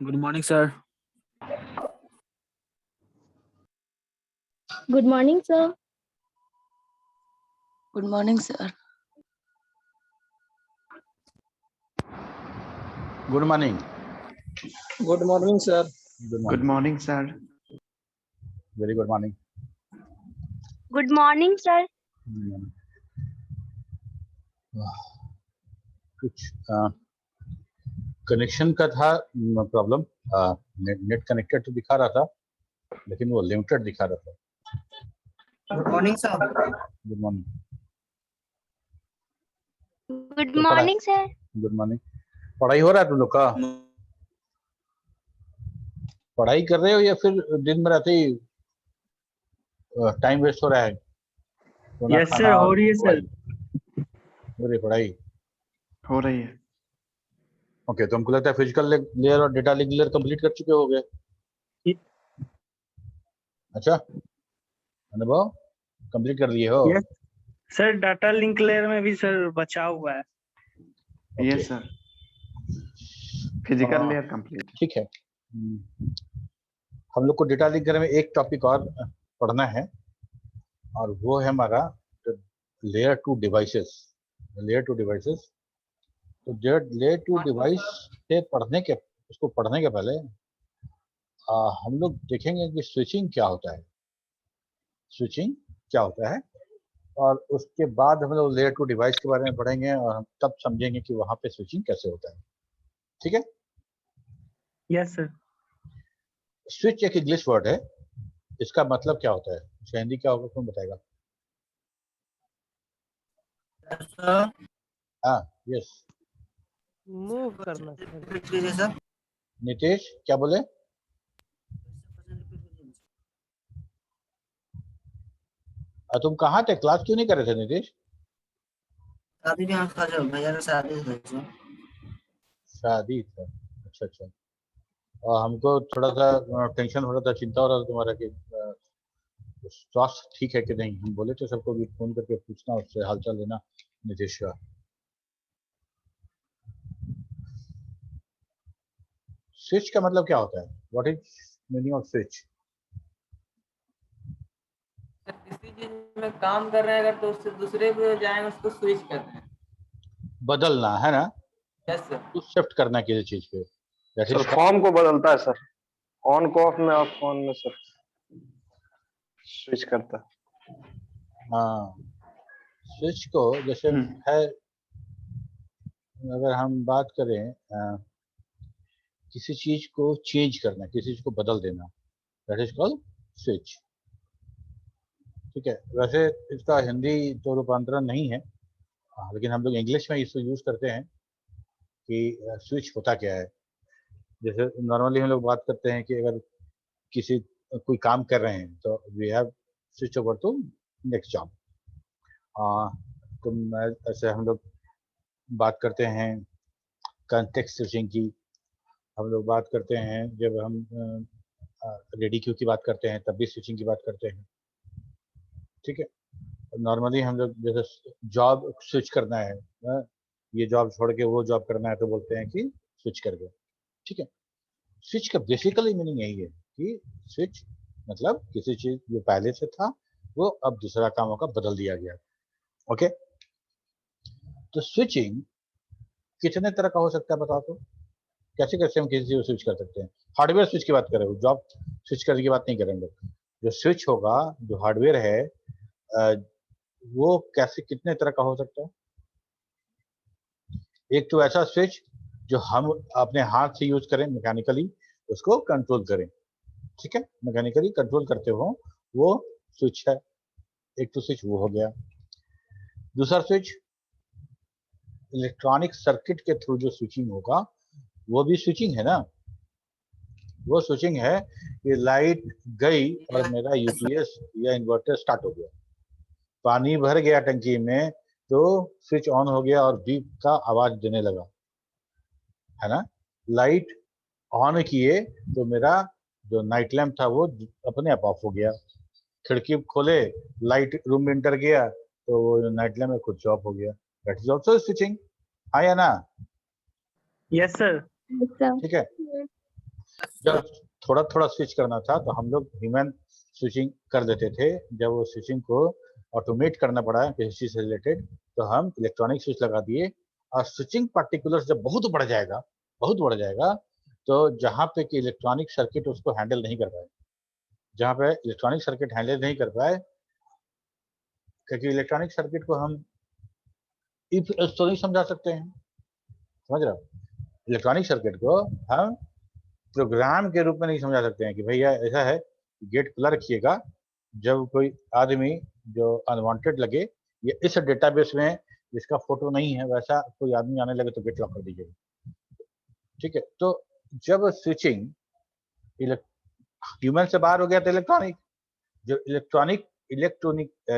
Good morning, sir. Good morning, sir. Good morning, sir. Good morning. Good morning, sir. Good morning, sir. Very good morning. Good morning, sir. कुछ connection का था problem. Net connected तो दिखा रहा था, लेकिन वो लिमिटेड दिखा रहा था। Good morning, sir. Good morning. Good morning, sir. Good morning. पढ़ाई हो रहा है तुम लोग का? पढ़ाई कर रहे हो या फिर दिन में रहते ही टाइम वेस्ट हो रहा है? यस सर, हो रही है सर। पढ़ाई हो रही है। ओके, तो हमको लगता है फिजिकल लेयर और डेटा लिंक लेयर कंप्लीट कर चुके हो गए। अच्छा, अनुभव कंप्लीट कर लिए हो? Yes sir, data link layer में भी सर बचा हुआ है। Yes sir, physical layer complete. ठीक है। हम लोग को डेटा लिंक लेयर में एक टॉपिक और पढ़ना है, और वो है हमारा layer two devices. Layer two devices, तो लेयर टू डिवाइस से उसको पढ़ने के पहले हम लोग देखेंगे कि स्विचिंग क्या होता है। स्विचिंग क्या होता है, और उसके बाद हम लोग लेयर टू डिवाइस के बारे में पढ़ेंगे, और हम तब समझेंगे कि वहां पे स्विचिंग कैसे होता है। ठीक है? Yes sir. स्विच एक इंग्लिश वर्ड है, इसका मतलब क्या होता है? इसका हिंदी क्या होगा, कौन बताएगा? हाँ, यस, मूव करना सर। नितेश क्या बोले? तुम कहाँ थे? क्लास क्यों नहीं कर रहे थे नितेश? शादी भी था जो भैया का शादी था जो। शादी था, अच्छा अच्छा। और हमको थोड़ा सा टेंशन हो रहा था, चिंता हो रहा था तुम्हारा कि स्वास्थ्य ठीक है कि नहीं। हम बोले थे सबको भी फोन करके पूछना, उससे हालचाल लेना नितेश का। स्विच का मतलब क्या होता है? What is meaning off switch? किसी चीज में काम कर रहे हैं अगर, तो उससे दूसरे पे जाएंगे, उसको स्विच करते हैं। बदलना है ना? Yes sir. तो शिफ्ट करना किसी चीज पे, दैट सर, इज फॉर्म को बदलता है सर। ऑन को ऑफ में, ऑफ ऑन में सर स्विच करता है। हाँ, स्विच को जैसे है, अगर हम बात करें किसी चीज को चेंज करना, किसी चीज को बदल देना, दैट इज कॉल्ड स्विच। ठीक है? वैसे इसका हिंदी तो रूपांतरण नहीं है, लेकिन हम लोग इंग्लिश में इसको यूज करते हैं कि स्विच होता क्या है। जैसे नॉर्मली हम लोग बात करते हैं कि अगर कोई काम कर रहे हैं, तो we have switch over to next job. तो ऐसे हम लोग बात करते हैं कॉन्टेक्स्ट स्विचिंग की, हम लोग बात करते हैं जब हम रेडी क्यू की बात करते हैं, तब भी स्विचिंग की बात करते हैं। ठीक है? नॉर्मली हम लोग जैसे जॉब स्विच करना है, ये जॉब छोड़ के वो जॉब करना है, तो बोलते हैं कि स्विच कर गए। ठीक है? स्विच का बेसिकली मीनिंग यही है कि स्विच मतलब किसी चीज जो पहले से था वो अब दूसरा काम होगा, बदल दिया गया। ओके, तो स्विचिंग कितने तरह का हो सकता है बताओ तो? कैसे कैसे हम किसी चीज को स्विच कर सकते हैं? हार्डवेयर स्विच की बात करें, जॉब स्विच करने की बात नहीं करेंगे। जो स्विच होगा, जो हार्डवेयर है, वो कैसे कितने तरह का हो सकता है? एक तो ऐसा स्विच जो हम अपने हाथ से यूज करें, मैकेनिकली उसको कंट्रोल करें। ठीक है? मैकेनिकली कंट्रोल करते हो, वो स्विच है। एक तो स्विच वो हो गया। दूसरा स्विच इलेक्ट्रॉनिक सर्किट के थ्रू जो स्विचिंग होगा, वो भी स्विचिंग है ना? वो स्विचिंग है कि लाइट गई और मेरा यूपीएस या इन्वर्टर स्टार्ट हो गया, पानी भर गया टंकी में, तो स्विच ऑन हो गया और बीप का आवाज देने लगा, है ना? लाइट ऑन किए तो मेरा जो नाइट लैम्प था वो अपने आप ऑफ हो गया। खिड़की खोले, लाइट रूम में इंटर गया, तो वो नाइट लैम्प खुद से ऑफ हो गया। दैट इज ऑल्सो स्विचिंग, हाँ या ना? Yes sir. ठीक है? जब थोड़ा थोड़ा स्विच करना था तो हम लोग ह्यूमन स्विचिंग कर देते थे। जब वो स्विचिंग को ऑटोमेट करना पड़ा किसी चीज से रिलेटेड तो हम इलेक्ट्रॉनिक स्विच लगा दिए। और स्विचिंग पार्टिकुलर्स जब बहुत बढ़ जाएगा तो जहाँ पे कि इलेक्ट्रॉनिक सर्किट उसको हैंडल नहीं कर पाए, जहाँ पे इलेक्ट्रॉनिक सर्किट हैंडल नहीं कर पाए, क्योंकि इलेक्ट्रॉनिक सर्किट को हम इफ एल्स तो नहीं समझा सकते हैं, समझ रहे हो? इलेक्ट्रॉनिक सर्किट को हम प्रोग्राम के रूप में नहीं समझा सकते हैं कि भैया ऐसा है गेट खुला रखिएगा, जब कोई आदमी जो अनवांटेड लगे या इस डेटाबेस में जिसका फोटो नहीं है वैसा कोई आदमी आने लगे तो गेट लॉक कर दीजिएगा, ठीक है? तो जब स्विचिंग ह्यूमन से बाहर हो गया तो इलेक्ट्रॉनिक, जो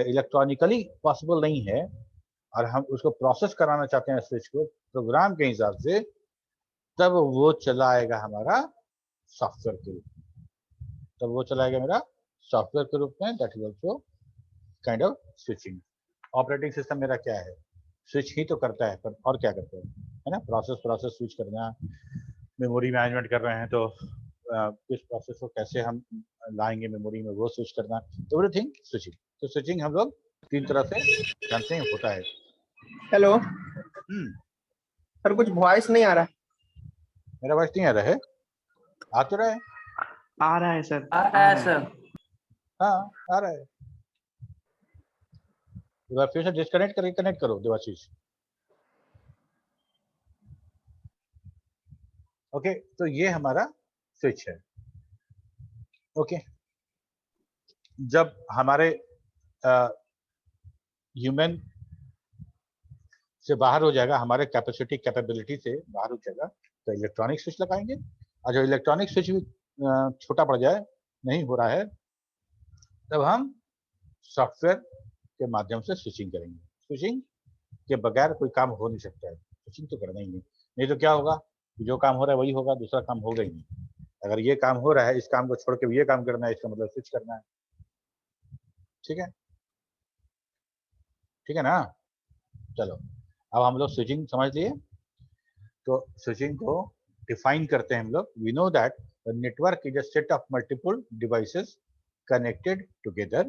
इलेक्ट्रॉनिकली पॉसिबल नहीं है और हम उसको प्रोसेस कराना चाहते हैं स्विच को प्रोग्राम के हिसाब से, तब वो चला आएगा हमारा सॉफ्टवेयर के रूप में, तब वो चलाएगा मेरा सॉफ्टवेयर के रूप में। That is also kind of switching. Operating system मेरा क्या है, स्विच ही तो करता है, पर और क्या करता है ना? प्रोसेस स्विच करना, मेमोरी मैनेजमेंट कर रहे हैं तो किस प्रोसेस को कैसे हम लाएंगे मेमोरी में वो स्विच करना, एवरीथिंग स्विचिंग। तो स्विचिंग हम लोग 3 तरह से जानते हैं होता है। हेलो सर, कुछ वॉइस नहीं आ रहा। मेरा वॉइस नहीं आ रहा है? आ तो रहा है। आ रहा है सर, आ रहा है सर। हाँ आ रहा है। एक बार फिर से डिस्कनेक्ट करके कनेक्ट करो देवाशीष। ओके, तो ये हमारा स्विच है। ओके, जब हमारे ह्यूमन से बाहर हो जाएगा, हमारे कैपेबिलिटी से बाहर हो जाएगा तो इलेक्ट्रॉनिक स्विच लगाएंगे। और जब इलेक्ट्रॉनिक स्विच भी छोटा पड़ जाए, नहीं हो रहा है, तब हम सॉफ्टवेयर के माध्यम से स्विचिंग करेंगे। स्विचिंग के बगैर कोई काम हो नहीं सकता है, स्विचिंग तो करना ही नहीं तो क्या होगा, जो काम हो रहा है वही होगा, दूसरा काम होगा ही नहीं। अगर ये काम हो रहा है, इस काम को छोड़ के ये काम करना है, इसका मतलब स्विच करना है। ठीक है, ठीक है ना? चलो, अब हम लोग स्विचिंग समझ लिए। तो स्विचिंग को डिफाइन करते हैं हम लोग। We know that the network is a set of multiple devices connected together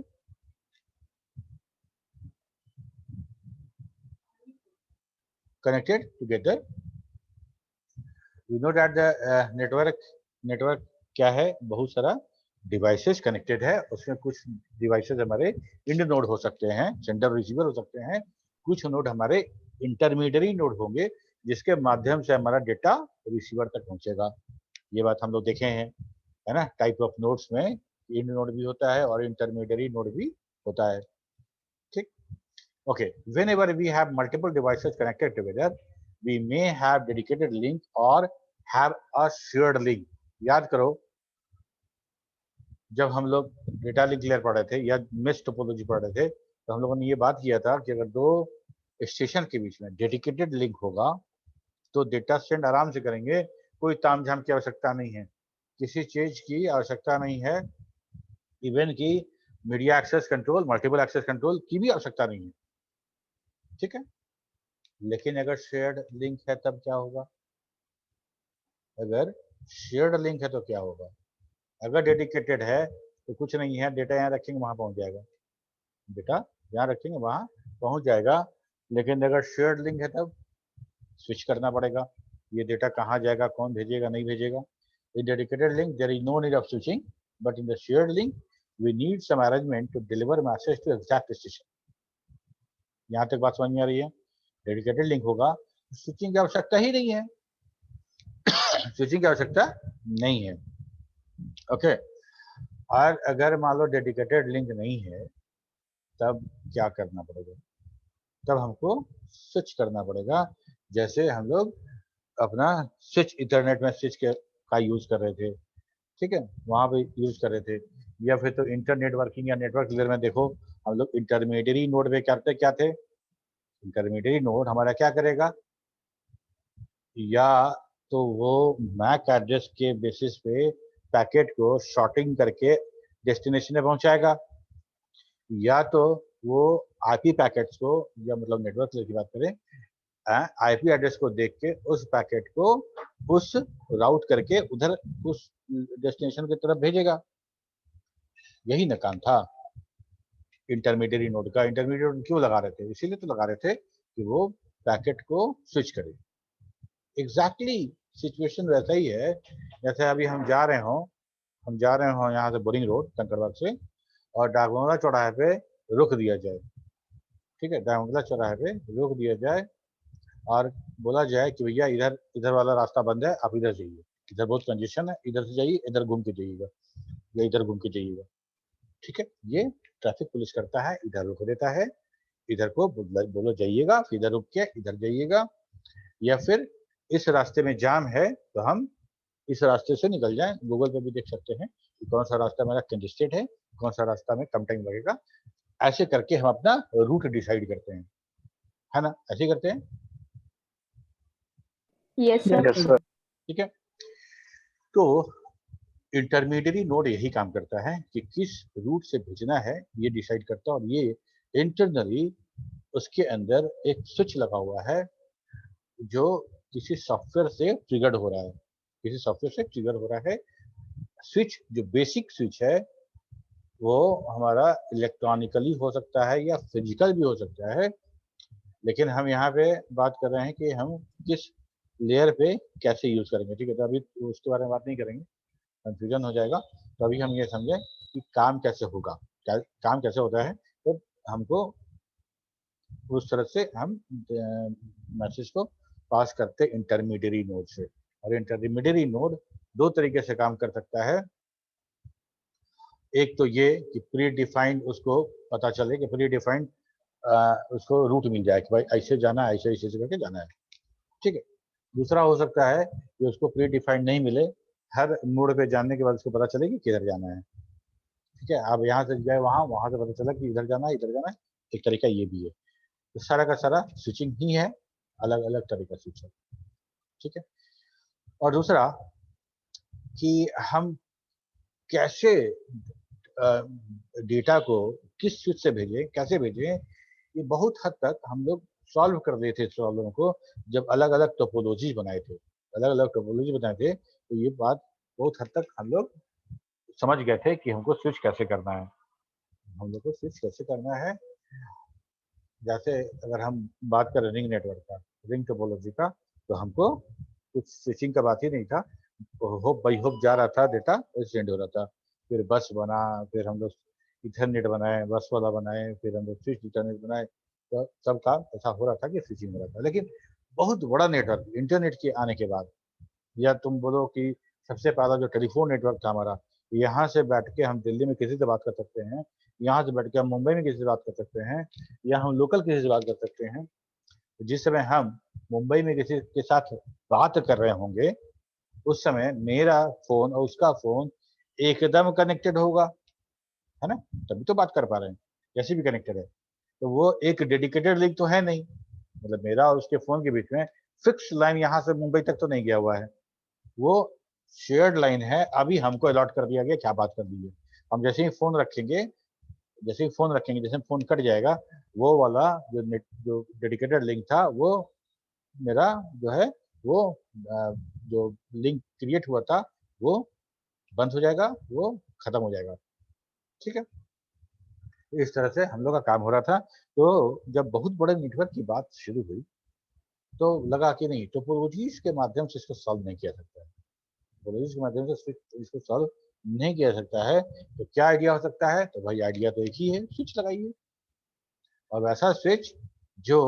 we know that the network क्या है, बहुत सारा डिवाइसेस कनेक्टेड है। उसमें कुछ डिवाइसेस हमारे इंड नोड हो सकते हैं, सेंडर रिसीवर हो सकते हैं, कुछ नोड हमारे इंटरमीडियरी नोड होंगे जिसके माध्यम से हमारा डेटा रिसीवर तक पहुंचेगा। ये बात हम लोग देखे हैं, है ना? टाइप ऑफ नोड्स में इंड नोड भी होता है और इंटरमीडियरी नोड भी होता है। ठीक, okay. Whenever we have multiple devices connected together, we may have dedicated link or have a shared link. याद करो, जब हम लोग डेटा लिंक लेयर पढ़ रहे थे या मेश टोपोलॉजी पढ़ रहे थे तो हम लोगों ने ये बात किया था कि अगर दो स्टेशन के बीच में डेडिकेटेड लिंक होगा तो डेटा सेंड आराम से करेंगे, कोई तामझाम की आवश्यकता नहीं है, किसी चीज की आवश्यकता नहीं है, इवन की media access control, multiple access control की भी आवश्यकता नहीं है। ठीक है, लेकिन अगर शेयर्ड लिंक है तब क्या होगा? अगर शेयर्ड लिंक है तो क्या होगा? अगर डेडिकेटेड है तो कुछ नहीं है, डेटा यहाँ रखेंगे वहां पहुंच जाएगा, डेटा यहाँ रखेंगे वहां पहुंच जाएगा। लेकिन अगर शेयर्ड लिंक है तब स्विच करना पड़ेगा, ये डेटा कहाँ जाएगा, कौन भेजेगा, नहीं भेजेगा। In dedicated link there is no need of switching, but in the shared link we need some arrangement to deliver message to exact station. यहाँ तक बात समझ में आ रही है? डेडिकेटेड लिंक होगा, स्विचिंग की आवश्यकता ही नहीं है, स्विचिंग की आवश्यकता नहीं है। ओके, और अगर मान लो डेडिकेटेड लिंक नहीं है तब क्या करना पड़ेगा? तब हमको स्विच करना पड़ेगा। जैसे हम लोग अपना स्विच इंटरनेट में स्विच का यूज कर रहे थे, ठीक है, वहां पे यूज कर रहे थे, या फिर तो इंटरनेट वर्किंग या नेटवर्क लेयर में देखो हम लोग इंटरमीडियरी नोड पे करते क्या थे? इंटरमीडियरी नोड हमारा क्या करेगा, या तो वो मैक एड्रेस के बेसिस पे पैकेट को शॉर्टिंग करके डेस्टिनेशन में पहुंचाएगा, या तो वो आईपी पैकेट्स को, या मतलब नेटवर्क लेयर की बात करें, आईपी एड्रेस को देख के उस पैकेट को पुश राउट करके उधर उस डेस्टिनेशन की तरफ भेजेगा। यही ना काम था इंटरमीडिएट नोड का। इंटरमीडिएट नोड क्यों लगा रहे थे? इसीलिए तो लगा रहे थे कि वो पैकेट को स्विच करे। एग्जैक्टली सिचुएशन वैसा ही है जैसे अभी हम जा रहे हो यहाँ से बोरिंग रोड कंकड़बाग से, और डाकबंगला चौराहे पे रुक दिया जाए। ठीक है, डाकबंगला चौराहे पे रोक दिया जाए और बोला जाए कि भैया इधर वाला रास्ता बंद है, आप इधर जाइए, इधर बहुत कंजेशन है, इधर से जाइए, इधर घूम के जाइएगा या इधर घूम के जाइएगा। ठीक है, ये ट्रैफिक पुलिस करता है, इधर रोक देता है, इधर को बोलो जाइएगा, फिर इधर रुक के इधर जाइएगा, या फिर इस रास्ते में जाम है तो हम इस रास्ते से निकल जाएं। गूगल पे भी देख सकते हैं कि कौन सा रास्ता मेरा कंजेस्टेड है, कौन सा रास्ता में कम टाइम लगेगा। ऐसे करके हम अपना रूट डिसाइड करते हैं, है ना? ऐसे करते हैं। Yes, sir. Yes sir. ठीक है, तो इंटरमीडिएट नोड यही काम करता है कि किस रूट से भेजना है ये डिसाइड करता है, और ये इंटरनली उसके अंदर एक स्विच लगा हुआ है जो किसी सॉफ्टवेयर से ट्रिगर्ड हो रहा है, किसी सॉफ्टवेयर से ट्रिगर हो रहा है। स्विच जो बेसिक स्विच है वो हमारा इलेक्ट्रॉनिकली हो सकता है या फिजिकल भी हो सकता है, लेकिन हम यहाँ पे बात कर रहे हैं कि हम किस लेयर पे कैसे यूज करेंगे। ठीक है, तो अभी उसके बारे में बात नहीं करेंगे, कंफ्यूजन हो जाएगा। तो अभी हम ये समझें कि काम कैसे होगा, काम कैसे होता है। तो हमको उस तरह से हम मैसेज को पास करते इंटरमीडिएट नोड से, और इंटरमीडिएट नोड दो तरीके से काम कर सकता है। एक तो ये कि प्री डिफाइंड उसको पता चले कि प्री डिफाइंड उसको रूट मिल जाए कि भाई ऐसे जाना है, ऐसे ऐसे करके जाना है। ठीक है, दूसरा हो सकता है कि उसको प्री डिफाइंड नहीं मिले, हर मोड़ पे जानने के बाद उसको पता चले कि किधर जाना है। ठीक है, आप यहाँ से गए वहाँ से पता चला कि इधर जाना है, इधर जाना है। एक तरीका ये भी है। तो सारा का सारा स्विचिंग ही है, अलग अलग तरीका स्विच है। ठीक है, और दूसरा कि हम कैसे डेटा को किस स्विच से भेजें, कैसे भेजें, ये बहुत हद तक हम लोग सॉल्व कर रहे थे प्रॉब्लम को जब अलग अलग टोपोलॉजी बनाए थे। तो ये बात बहुत हद तक हम लोग समझ गए थे कि हमको स्विच कैसे करना है, हम लोग को स्विच कैसे करना है। जैसे अगर हम बात करें रिंग नेटवर्क का, रिंग टोपोलॉजी का, तो हमको कुछ स्विचिंग का बात ही नहीं था। होप बाई होप जा रहा था, डेटा सेंड हो रहा था। फिर बस बना, फिर हम लोग इथरनेट बनाए, बस वाला बनाए, फिर हम लोग स्विच इथरनेट बनाए। तो सब काम ऐसा हो रहा था कि स्विचिंग हो रहा था। लेकिन बहुत बड़ा नेटवर्क इंटरनेट के आने के बाद, या तुम बोलो कि सबसे पहला जो टेलीफोन नेटवर्क था हमारा, यहाँ से बैठ के हम दिल्ली में किसी से बात कर सकते हैं, यहाँ से बैठ के हम मुंबई में किसी से बात कर सकते हैं, या हम लोकल किसी से बात कर सकते हैं। जिस समय हम मुंबई में किसी के साथ बात कर रहे होंगे, उस समय मेरा फोन और उसका फोन एकदम कनेक्टेड होगा, है ना? तभी तो बात कर पा रहे हैं, जैसे भी कनेक्टेड है। तो वो एक डेडिकेटेड लिंक तो है नहीं, मतलब मेरा और उसके फोन के बीच में फिक्स लाइन यहाँ से मुंबई तक तो नहीं गया हुआ है, वो शेयर्ड लाइन है। अभी हमको अलॉट कर दिया गया, क्या बात कर दी है। हम जैसे ही फोन रखेंगे, जैसे फोन कट जाएगा, वो वाला जो डेडिकेटेड लिंक था, वो मेरा जो है वो जो लिंक क्रिएट हुआ था वो बंद हो जाएगा, वो खत्म हो जाएगा। ठीक है, इस तरह से हम लोग का काम हो रहा था। तो जब बहुत बड़े नेटवर्क की बात शुरू हुई तो लगा कि नहीं, टोपोलॉजीज के माध्यम से इसको सॉल्व नहीं किया सकता है, टोपोलॉजीज के माध्यम से इसको सॉल्व नहीं किया सकता है। तो क्या आइडिया हो सकता है? तो भाई आइडिया तो एक ही है, स्विच लगाइए। और वैसा स्विच जो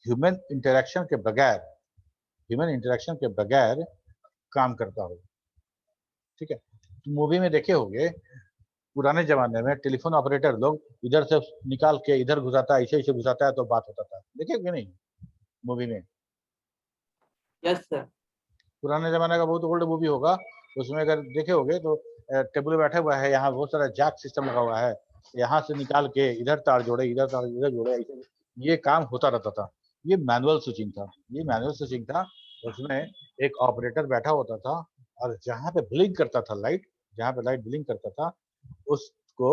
ह्यूमन इंटरेक्शन के बगैर काम करता हो। ठीक है, तो मूवी में देखे होंगे, पुराने जमाने में टेलीफोन ऑपरेटर लोग इधर से निकाल के इधर घुसाता है, ऐसे घुसाता है तो बात होता था। देखे कि नहीं मूवी में? Yes sir. पुराने जमाने का बहुत ओल्ड मूवी होगा, उसमें अगर देखे होंगे तो टेबल पे बैठा हुआ है, यहाँ बहुत सारा जैक सिस्टम लगा हुआ है, यहाँ से निकाल के इधर तार जोड़े, इधर जोड़े, ऐसे ये काम होता रहता था। ये मैनुअल स्विचिंग था। उसमें एक ऑपरेटर बैठा होता था, और जहाँ पे ब्लिंक करता था लाइट, ब्लिंक करता था, उसको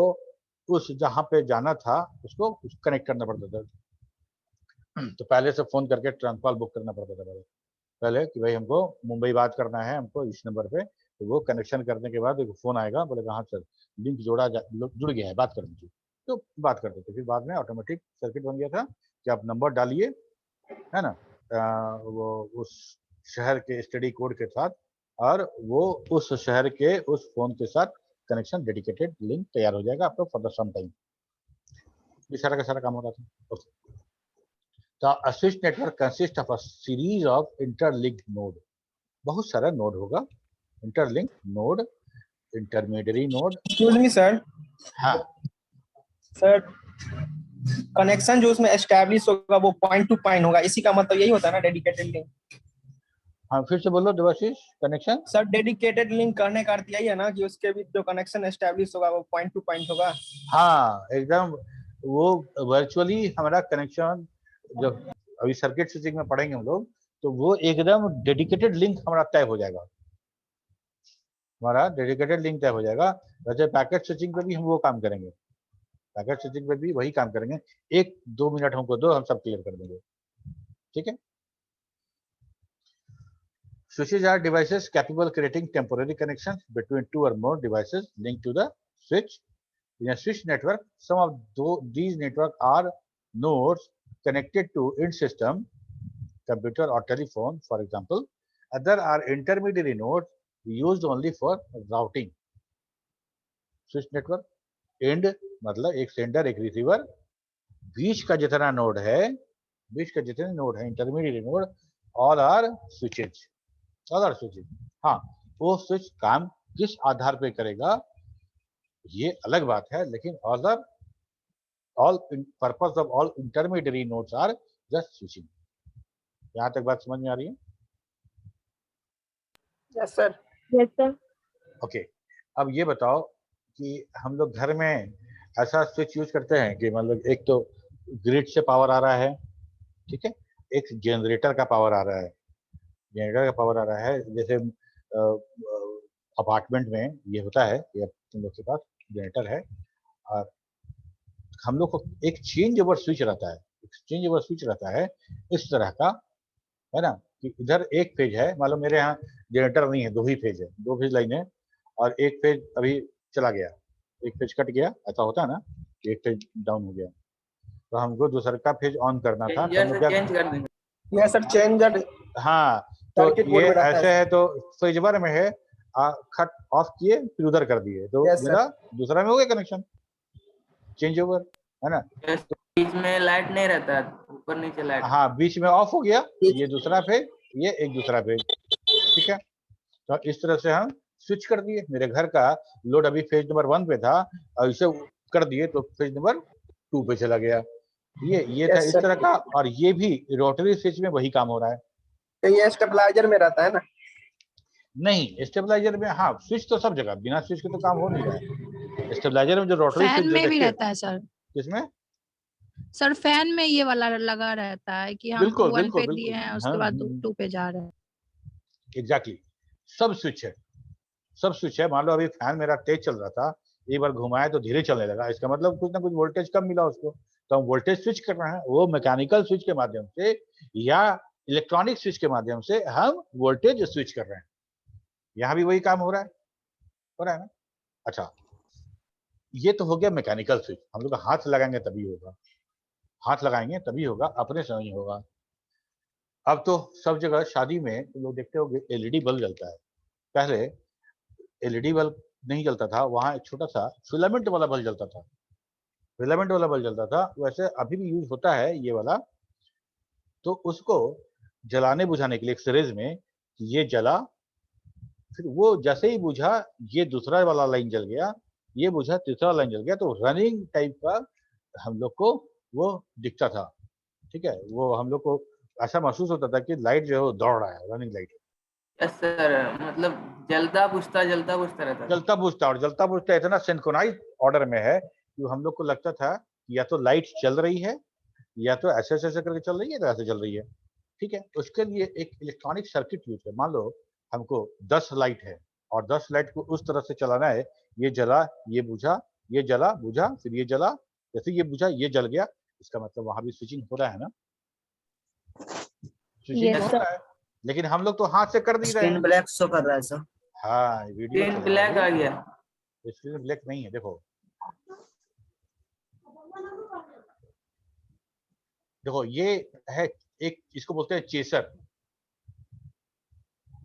उस जहाँ पे जाना था उसको कनेक्ट करना पड़ता था। तो पहले से फोन करके ट्रंक कॉल बुक करना पड़ता था पहले कि भाई हमको मुंबई बात करना है, हमको इस नंबर पे, तो वो कनेक्शन करने के बाद एक फ़ोन आएगा, बोलेगा हाँ सर लिंक जुड़ गया है, बात कर दीजिए, तो बात करते थे। फिर बाद में ऑटोमेटिक सर्किट बन गया था कि आप नंबर डालिए, है ना, वो उस शहर के स्टडी कोड के साथ, और वो उस शहर के उस फ़ोन के साथ कनेक्शन डेडिकेटेड लिंक तैयार हो जाएगा आपका फॉर द सम टाइम। ये सारा का सारा काम होता था। ओके, तो a switch network consists of a series of interlinked node. बहुत सारा नोड होगा, interlink node, intermediary node. Excuse me sir. हाँ सर, कनेक्शन जो उसमें एस्टैब्लिश होगा वो पॉइंट टू पॉइंट होगा, इसी का मतलब यही होता है ना डेडिकेटेड लिंक? हाँ, फिर से बोलो Debashish. Connection sir dedicated link करने का अर्थ यही है ना कि उसके बीच जो कनेक्शन एस्टैब्लिश होगा वो पॉइंट टू पॉइंट होगा? हाँ एकदम, वो वर्चुअली हमारा कनेक्शन, जब अभी सर्किट स्विचिंग में पढ़ेंगे हम लोग, तो वो एकदम डेडिकेटेड लिंक हमारा तय हो जाएगा, हमारा डेडिकेटेड लिंक तय हो जाएगा। वैसे पैकेट स्विचिंग पे भी हम वो काम करेंगे, पैकेट स्विचिंग पे भी वही काम करेंगे। 1-2 मिनट हमको दो, हम सब क्लियर कर देंगे, ठीक है। Switches are devices capable of creating temporary connections between two or more devices linked to the switch. In a switch network, some of these networks are nodes connected to in-system computer or telephone, for example. Other are intermediary nodes used only for routing. Switch network end मतलब एक sender एक receiver, बीच का जितना node है, बीच का जितने node है intermediate node, all are switches, all are switches. हाँ, वो स्विच काम किस आधार पे करेगा ये अलग बात है, लेकिन all purpose of all intermediate nodes are just switching. यहाँ तक बात समझ में आ रही है? Yes sir. Yes, sir. Okay, अब ये बताओ कि हम लोग घर में ऐसा स्विच यूज करते हैं कि मतलब एक तो ग्रिड से पावर आ रहा है, ठीक है, एक जनरेटर का पावर आ रहा है, जनरेटर का पावर आ रहा है। जैसे अपार्टमेंट में ये होता है कि तुम लोग के पास जनरेटर है और हम लोग को एक चेंज ओवर स्विच रहता है, एक चेंज ओवर स्विच रहता है इस तरह का, है ना, कि इधर एक फेज है, मान लो मेरे यहाँ जनरेटर नहीं है, 2 ही फेज है, 2 फेज लाइन है, और एक फेज अभी चला गया, एक फेज कट गया, ऐसा होता है ना, एक फेज डाउन हो गया, तो हमको दूसरा का फेज ऑन करना था, तो हम लोग क्या चेंज कर देंगे। Yes sir, changer. हाँ, तो सर्किट बोर्ड ये में रहता ऐसे है। है, तो फेज वन में है, कट ऑफ किए फिर उधर कर दिए, तो Yes, sir. मेरा दूसरा में हो गया कनेक्शन, चेंज ओवर, है ना। बीच में लाइट नहीं रहता, ऊपर नीचे लाइट। हाँ, बीच में ऑफ हो गया, ये दूसरा फेज, ये एक दूसरा फेज, ठीक है। तो इस तरह से हम स्विच कर दिए। मेरे घर का लोड अभी फेज नंबर 1 पे था और इसे कर दिए तो फेज नंबर 2 पे चला गया। ये था Yes, इस sir. तरह का, और ये भी रोटरी स्विच में वही काम हो रहा है। तो ये स्टेबलाइजर में रहता है ना? नहीं, स्टेबलाइजर में हाँ, स्विच तो सब जगह, बिना स्विच के तो काम हो नहीं रहा है। स्टेबलाइजर में जो रोटरी फैन स्विच में भी रहता है सर। किसमें? सर फैन में ये वाला लगा रहता है कि हम बिल्कुल 1 बिल्कुल पे बिल्कुल, दिए हैं, उसके बाद 2 पे जा रहे हैं। एग्जैक्टली, सब स्विच है, सब स्विच है। मान लो अभी फैन मेरा तेज चल रहा था, एक बार घुमाया तो धीरे चलने लगा, इसका मतलब कुछ ना कुछ वोल्टेज कम मिला उसको, तो हम वोल्टेज स्विच कर रहे हैं, वो मैकेनिकल स्विच के माध्यम से या इलेक्ट्रॉनिक स्विच के माध्यम से हम वोल्टेज स्विच कर रहे हैं। यहाँ भी वही काम हो रहा है ना। अच्छा, ये तो हो गया मैकेनिकल स्विच, हम लोग हाथ लगाएंगे तभी होगा, हाथ लगाएंगे तभी होगा, अपने से नहीं होगा। अब तो सब जगह शादी में तुम लोग देखते होगे एलईडी बल्ब जलता है, पहले एलईडी बल्ब नहीं जलता था, वहाँ एक छोटा सा फिलामेंट वाला बल्ब जलता था, फिलामेंट वाला बल्ब जलता था। वैसे अभी भी यूज होता है ये वाला, तो उसको जलाने बुझाने के लिए एक्सरेज में ये जला, फिर वो जैसे ही बुझा ये दूसरा वाला लाइन जल गया, ये बुझा तीसरा लाइन जल गया, तो रनिंग टाइप का हम लोग को वो दिखता था, ठीक है। वो हम लोग को ऐसा महसूस होता था कि लाइट जो है वो दौड़ रहा है, रनिंग लाइट। यस सर, मतलब जलता बुझता रहता था। जलता बुझता, और जलता बुझता इतना सिंक्रोनाइज ऑर्डर में है कि हम लोग को लगता था या तो लाइट चल रही है या तो ऐसे ऐसे करके चल रही है, तो ऐसे चल रही है, ठीक है। उसके लिए एक इलेक्ट्रॉनिक सर्किट यूज है। मान लो हमको 10 लाइट है और 10 लाइट को उस तरह से चलाना है, ये जला ये बुझा, ये जला बुझा, फिर ये जला, जैसे ये बुझा ये जल गया, इसका मतलब वहां भी स्विचिंग हो रहा है ना। स्विचिंग Yes, हो sir. रहा है, लेकिन हम लोग तो हाथ से कर नहीं रहे स्क्रीन हैं। ब्लैक शो कर रहा है सर। हाँ, वीडियो स्क्रीन ब्लैक आ गया। स्क्रीन ब्लैक नहीं है, देखो देखो ये है एक, इसको बोलते हैं चेसर।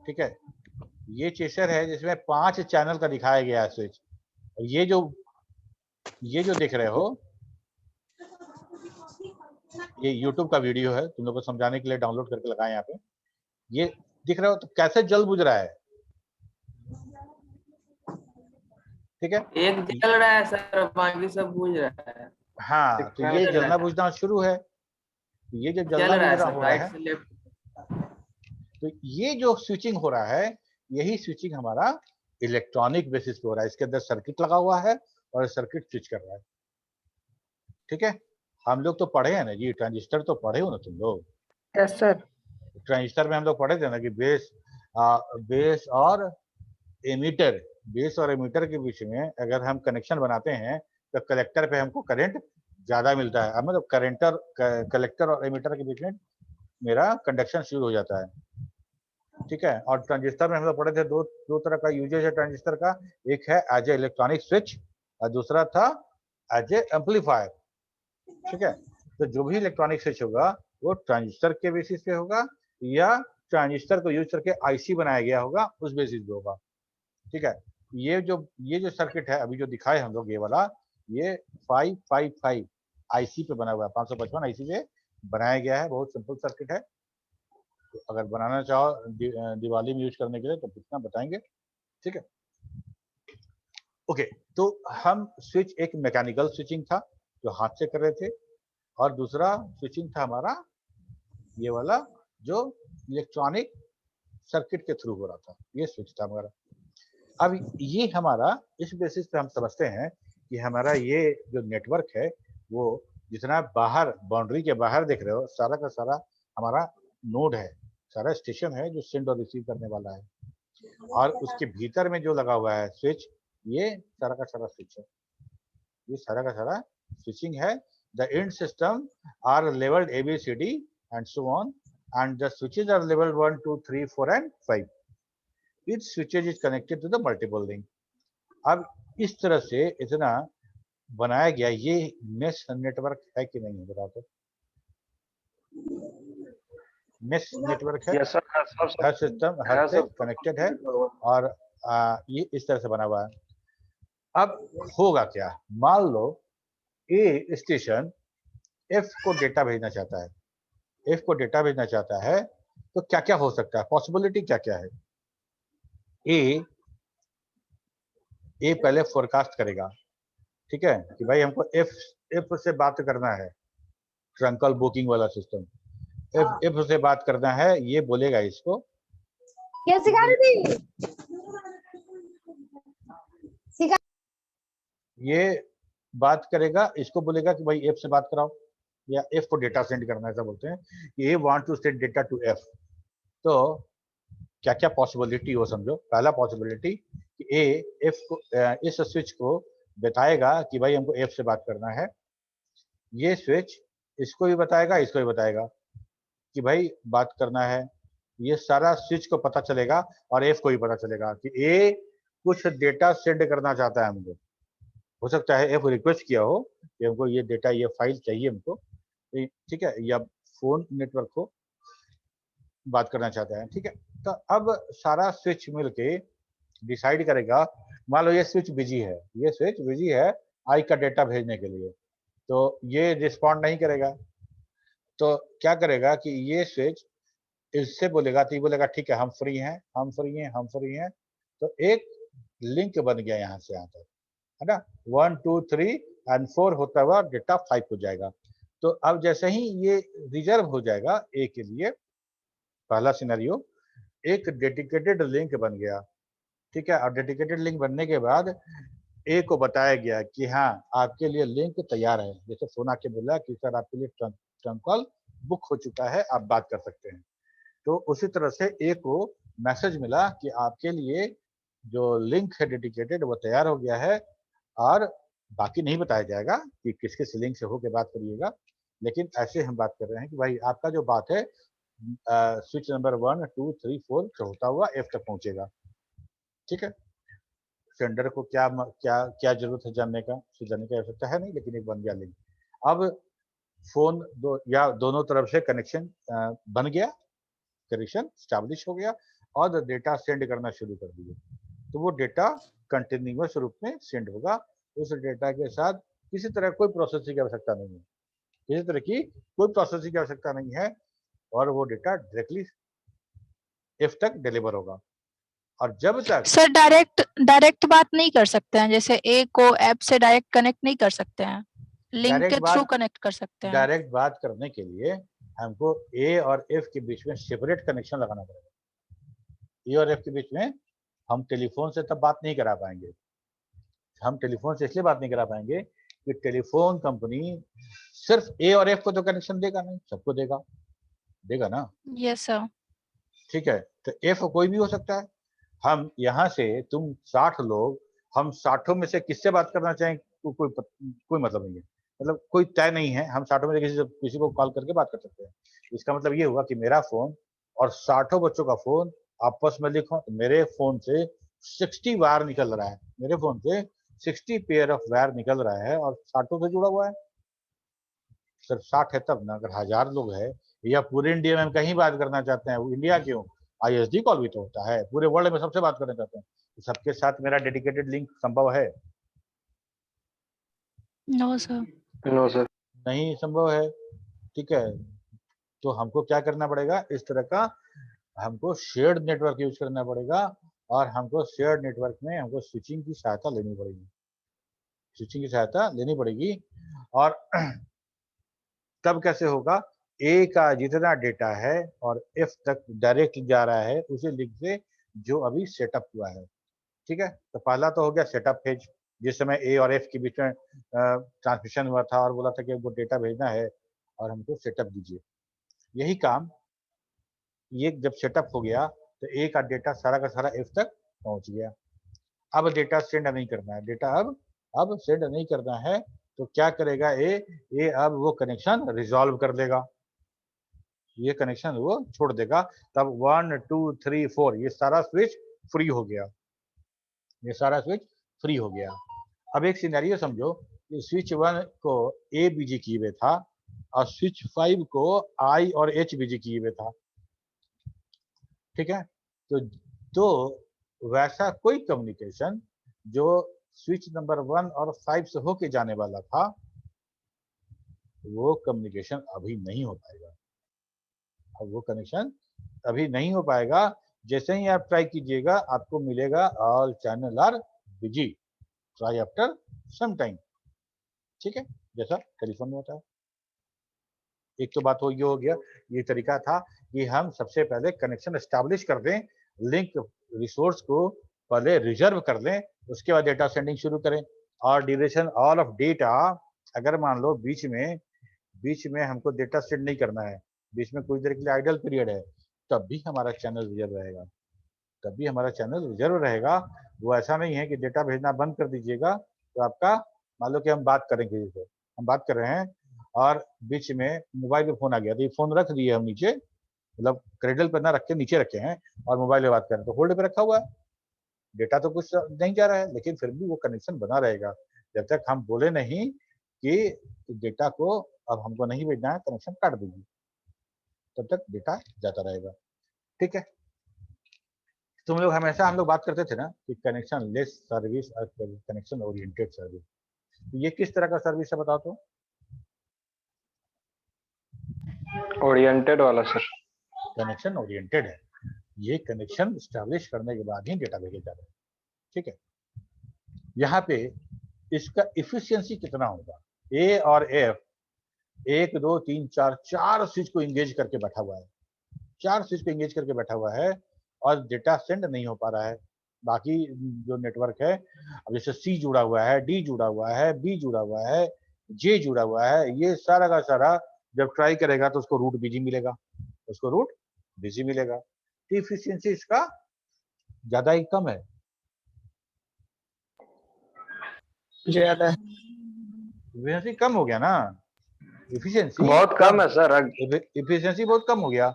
ठीक है, ये चेसर है जिसमें 5 चैनल का दिखाया गया है स्विच। और ये जो देख रहे हो, ये YouTube का वीडियो है, तुम लोग को समझाने के लिए डाउनलोड करके लगाए यहाँ पे। ये दिख रहा हो तो कैसे जल बुझ रहा है, ठीक है। एक जल रहा है सर, बाकी सब बुझ रहा है। हाँ, तो ये जलना बुझना शुरू है। ये जो चल जलना रहा है बुझना सर, हो रहा राइट है, से लेफ्ट। तो ये जो स्विचिंग हो रहा है, यही स्विचिंग हमारा इलेक्ट्रॉनिक बेसिस पे हो रहा है। इसके अंदर सर्किट लगा हुआ है और सर्किट स्विच कर रहा है। ठीक है, हम लोग तो पढ़े हैं ना जी, ट्रांजिस्टर तो पढ़े हो ना तुम लोग। Yes sir. ट्रांजिस्टर में हम लोग पढ़े थे ना कि बेस और एमीटर, बेस और एमीटर के बीच में अगर हम कनेक्शन बनाते हैं तो कलेक्टर पे हमको करंट ज्यादा मिलता है। मतलब कलेक्टर और एमीटर के बीच में मेरा कंडक्शन शुरू हो जाता है। ठीक है, और ट्रांजिस्टर में हम लोग पढ़े थे दो तरह का यूजेज है ट्रांजिस्टर का। एक है एज ए इलेक्ट्रॉनिक स्विच और दूसरा था एज ए एम्पलीफायर। ठीक है, तो जो भी इलेक्ट्रॉनिक स्विच होगा वो ट्रांजिस्टर के बेसिस पे होगा या ट्रांजिस्टर को यूज करके आईसी बनाया गया होगा उस बेसिस पे होगा। ठीक है, ये जो सर्किट है अभी जो दिखाए हम लोग, ये वाला, ये 555 आईसी पे बना हुआ है, 555 आईसी पे बनाया गया है। बहुत सिंपल सर्किट है, तो अगर बनाना चाहो दिवाली में यूज करने के लिए तो कितना बताएंगे। ठीक है, ओके। तो हम स्विच, एक मैकेनिकल स्विचिंग था जो हाथ से कर रहे थे, और दूसरा स्विचिंग था हमारा ये वाला जो इलेक्ट्रॉनिक सर्किट के थ्रू हो रहा था, ये स्विच था हमारा। अब ये हमारा इस बेसिस पे हम समझते हैं कि हमारा ये जो नेटवर्क है वो जितना बाहर, बाउंड्री के बाहर देख रहे हो, सारा का सारा हमारा नोड है, सारा स्टेशन है जो सेंड और रिसीव करने वाला है। और उसके भीतर में जो लगा हुआ है स्विच, ये सारा का सारा स्विच है, ये सारा का सारा स्विचिंग है। The end system are levelled ABCD and so on, and the switches are levelled 1 2 3 4 and 5। Each switches is connected to the multiple link. अब इस तरह से इतना बनाया गया, ये मेश नेटवर्क है कि नहीं है बताओ तो? मेश नेटवर्क है, यस सर, हर सिस्टम हर से कनेक्टेड है और ये इस तरह से बना हुआ है। अब होगा क्या, मान लो ए स्टेशन एफ को डेटा भेजना चाहता है, एफ को डेटा भेजना चाहता है, तो क्या क्या हो सकता है, पॉसिबिलिटी क्या क्या है? ए पहले फोरकास्ट करेगा, ठीक है, कि भाई हमको एफ से बात करना है, ट्रंकल बुकिंग वाला सिस्टम, एफ से बात करना है, ये बोलेगा इसको। क्या सिखा रही थी? ये बात करेगा, इसको बोलेगा कि भाई एफ से बात कराओ, या एफ को डेटा सेंड करना, ऐसा बोलते हैं कि A want to send data to F. तो क्या क्या पॉसिबिलिटी हो समझो। पहला पॉसिबिलिटी कि ए एफ को, इस स्विच को बताएगा कि भाई हमको एफ से बात करना है, ये स्विच इसको भी बताएगा, इसको भी बताएगा कि भाई बात करना है। ये सारा स्विच को पता चलेगा और एफ को भी पता चलेगा कि ए कुछ डेटा सेंड करना चाहता है हमको। हो सकता है एफ रिक्वेस्ट किया हो कि हमको ये डेटा, ये फाइल चाहिए हमको, ठीक है, या फोन नेटवर्क को बात करना चाहता है। ठीक है, तो अब सारा स्विच मिलके डिसाइड करेगा, मान लो ये स्विच बिजी है, ये स्विच बिजी है आई का डेटा भेजने के लिए, तो ये रिस्पॉन्ड नहीं करेगा। तो क्या करेगा कि ये स्विच इससे बोलेगा, तो ये बोलेगा ठीक है हम फ्री हैं, हम फ्री हैं, हम फ्री हैं। तो एक लिंक बन गया यहाँ से यहाँ तक, है ना, 1 2 3 एंड 4 होता हुआ डेटा 5 हो जाएगा। तो अब जैसे ही ये रिजर्व हो जाएगा ए के लिए, पहला सिनेरियो, एक डेडिकेटेड लिंक बन गया, ठीक है, और डेडिकेटेड लिंक बनने के बाद ए को बताया गया कि हाँ आपके लिए लिंक तैयार है। जैसे फोन आके बोला कि सर आपके लिए ट्रंक कॉल बुक हो चुका है, आप बात कर सकते हैं। तो उसी तरह से ए को मैसेज मिला कि आपके लिए जो लिंक है डेडिकेटेड वो तैयार हो गया है, और बाकी नहीं बताया जाएगा कि किस किस लिंक से होके बात करिएगा, लेकिन ऐसे हम बात कर रहे हैं कि भाई आपका जो बात है स्विच नंबर 1 2 3 4 होता हुआ F तक पहुंचेगा। ठीक है, सेंडर को क्या क्या क्या जरूरत है जानने का, उसको जानने की आवश्यकता है नहीं, लेकिन एक बन गया लिंक। अब फोन दोनों तरफ से कनेक्शन बन गया, कनेक्शन स्टैब्लिश हो गया और डेटा सेंड करना शुरू कर दिया। तो वो डेटा कंटिन्यूअस रूप में सेंड होगा। उस डेटा के साथ किसी तरह कोई प्रोसेसिंग की आवश्यकता नहीं है, किसी तरह की कोई प्रोसेसिंग की आवश्यकता नहीं है, और वो डेटा डायरेक्टली F तक डिलीवर होगा। और जब तक सर डायरेक्ट बात नहीं कर सकते हैं, जैसे ए को ऐप से डायरेक्ट कनेक्ट नहीं कर सकते हैं, लिंक के थ्रू कनेक्ट कर सकते हैं। डायरेक्ट बात करने के लिए हमको ए और एफ के बीच में सेपरेट कनेक्शन लगाना पड़ेगा। ए और एफ के बीच में हम टेलीफोन से तब बात नहीं करा पाएंगे। हम टेलीफोन से इसलिए बात नहीं करा पाएंगे कि टेलीफोन कंपनी सिर्फ ए और एफ को तो कनेक्शन देगा नहीं, सबको देगा ना। Yes sir. ठीक है, तो एफ कोई भी हो सकता है। हम यहाँ से तुम 60 लोग, हम 60 में से किससे बात करना चाहें कोई मतलब नहीं है, मतलब कोई तय नहीं है। हम 60 में से किसी को कॉल करके बात कर सकते हैं। इसका मतलब ये हुआ कि मेरा फोन और 60 बच्चों का फोन आपस में लिखो तो मेरे फोन से 60 वायर निकल रहा है, मेरे फोन से 60 पेयर ऑफ वायर निकल रहा है और 60 से जुड़ा हुआ है। सिर्फ 60 है तब ना, अगर 1000 लोग है या पूरे इंडिया में हम कहीं बात करना चाहते हैं, इंडिया क्यों, ISD कॉल भी तो होता है, पूरे वर्ल्ड में सबसे बात करना चाहते हैं, तो सबके साथ मेरा डेडिकेटेड लिंक संभव है? No sir. No sir. नहीं संभव है। ठीक है, तो हमको क्या करना पड़ेगा, इस तरह का हमको शेयर्ड नेटवर्क यूज करना पड़ेगा और हमको शेयर्ड नेटवर्क में हमको स्विचिंग की सहायता लेनी पड़ेगी, स्विचिंग की सहायता लेनी पड़ेगी। और तब कैसे होगा, ए का जितना डेटा है और एफ तक डायरेक्ट जा रहा है उसी लिंक से जो अभी सेटअप हुआ है। ठीक है, तो पहला तो हो गया सेटअप फेज, जिस समय ए और एफ के बीच में ट्रांसमिशन हुआ था और बोला था कि वो डेटा भेजना है और हमको सेटअप दीजिए। यही काम, ये जब सेटअप हो गया तो ए का डेटा सारा का सारा एफ तक पहुंच गया। अब डेटा सेंड नहीं करना है, डेटा अब सेंड नहीं करना है, तो क्या करेगा ए अब वो कनेक्शन रिजॉल्व कर देगा, ये कनेक्शन वो छोड़ देगा। तब 1 2 3 4 ये सारा स्विच फ्री हो गया, ये सारा स्विच फ्री हो गया। अब एक सिनेरियो समझो कि स्विच 1 को ए बिजी किए हुए था और स्विच 5 को आई और एच बिजी किए हुए था। ठीक है, तो वैसा कोई कम्युनिकेशन जो स्विच नंबर 1 और 5 से होके जाने वाला था, वो कम्युनिकेशन अभी नहीं हो पाएगा। अब वो कनेक्शन अभी नहीं हो पाएगा। जैसे ही आप ट्राई कीजिएगा आपको मिलेगा all channel are busy, try after some time. ठीक है, जैसा टेलीफोन में होता है। एक तो बात हो गया, ये तरीका था कि हम सबसे पहले कनेक्शन एस्टैब्लिश कर दें, लिंक रिसोर्स को पहले रिजर्व कर लें, उसके बाद डेटा सेंडिंग शुरू करें। और ड्यूरेशन ऑल ऑफ डेटा, अगर मान लो बीच में हमको डेटा सेंड नहीं करना है, बीच में कुछ देर के लिए आइडल पीरियड है, तब भी हमारा चैनल रिजर्व रहेगा, वो ऐसा नहीं है कि डेटा भेजना बंद कर दीजिएगा तो आपका, मान लो कि हम बात करेंगे, जैसे हम बात कर रहे हैं और बीच में मोबाइल पे फोन आ गया, तो ये फोन रख दिए हम नीचे, मतलब क्रेडल पर ना रख के नीचे रखे हैं और मोबाइल पे बात कर रहे हैं, तो होल्ड पे रखा हुआ है, डेटा तो कुछ नहीं जा रहा है, लेकिन फिर भी वो कनेक्शन बना रहेगा जब तक हम बोले नहीं कि डेटा को अब हमको नहीं भेजना है, कनेक्शन काट दीजिए, तब तक डेटा जाता रहेगा। ठीक है, तुम लोग हमेशा हम लोग बात करते थे ना कि कनेक्शन लेस सर्विस और कनेक्शन ओरिएंटेड सर्विस, तो ये किस तरह का सर्विस है बताओ तो? ओरिएंटेड वाला सर। कनेक्शन ओरिएंटेड है, ये कनेक्शन स्टैब्लिश करने के बाद ही डेटा भेजा जा रहा है। ठीक है, यहाँ पे इसका इफिशियंसी कितना होगा, ए और एफ 1 2 3 4 स्विच को इंगेज करके बैठा हुआ है, 4 स्विच को इंगेज करके बैठा हुआ है और डेटा सेंड नहीं हो पा रहा है। बाकी जो नेटवर्क है, अब जैसे सी जुड़ा हुआ है, डी जुड़ा हुआ है, बी जुड़ा हुआ है, जे जुड़ा हुआ है, ये सारा का सारा जब ट्राई करेगा तो उसको रूट बिजी मिलेगा, तो इफिशियंसी इसका ज्यादा ही कम है, ज्यादा है, इफिशियंसी कम हो गया ना, इफिशियंसी बहुत कम है सर। इफिशियंसी बहुत कम हो गया।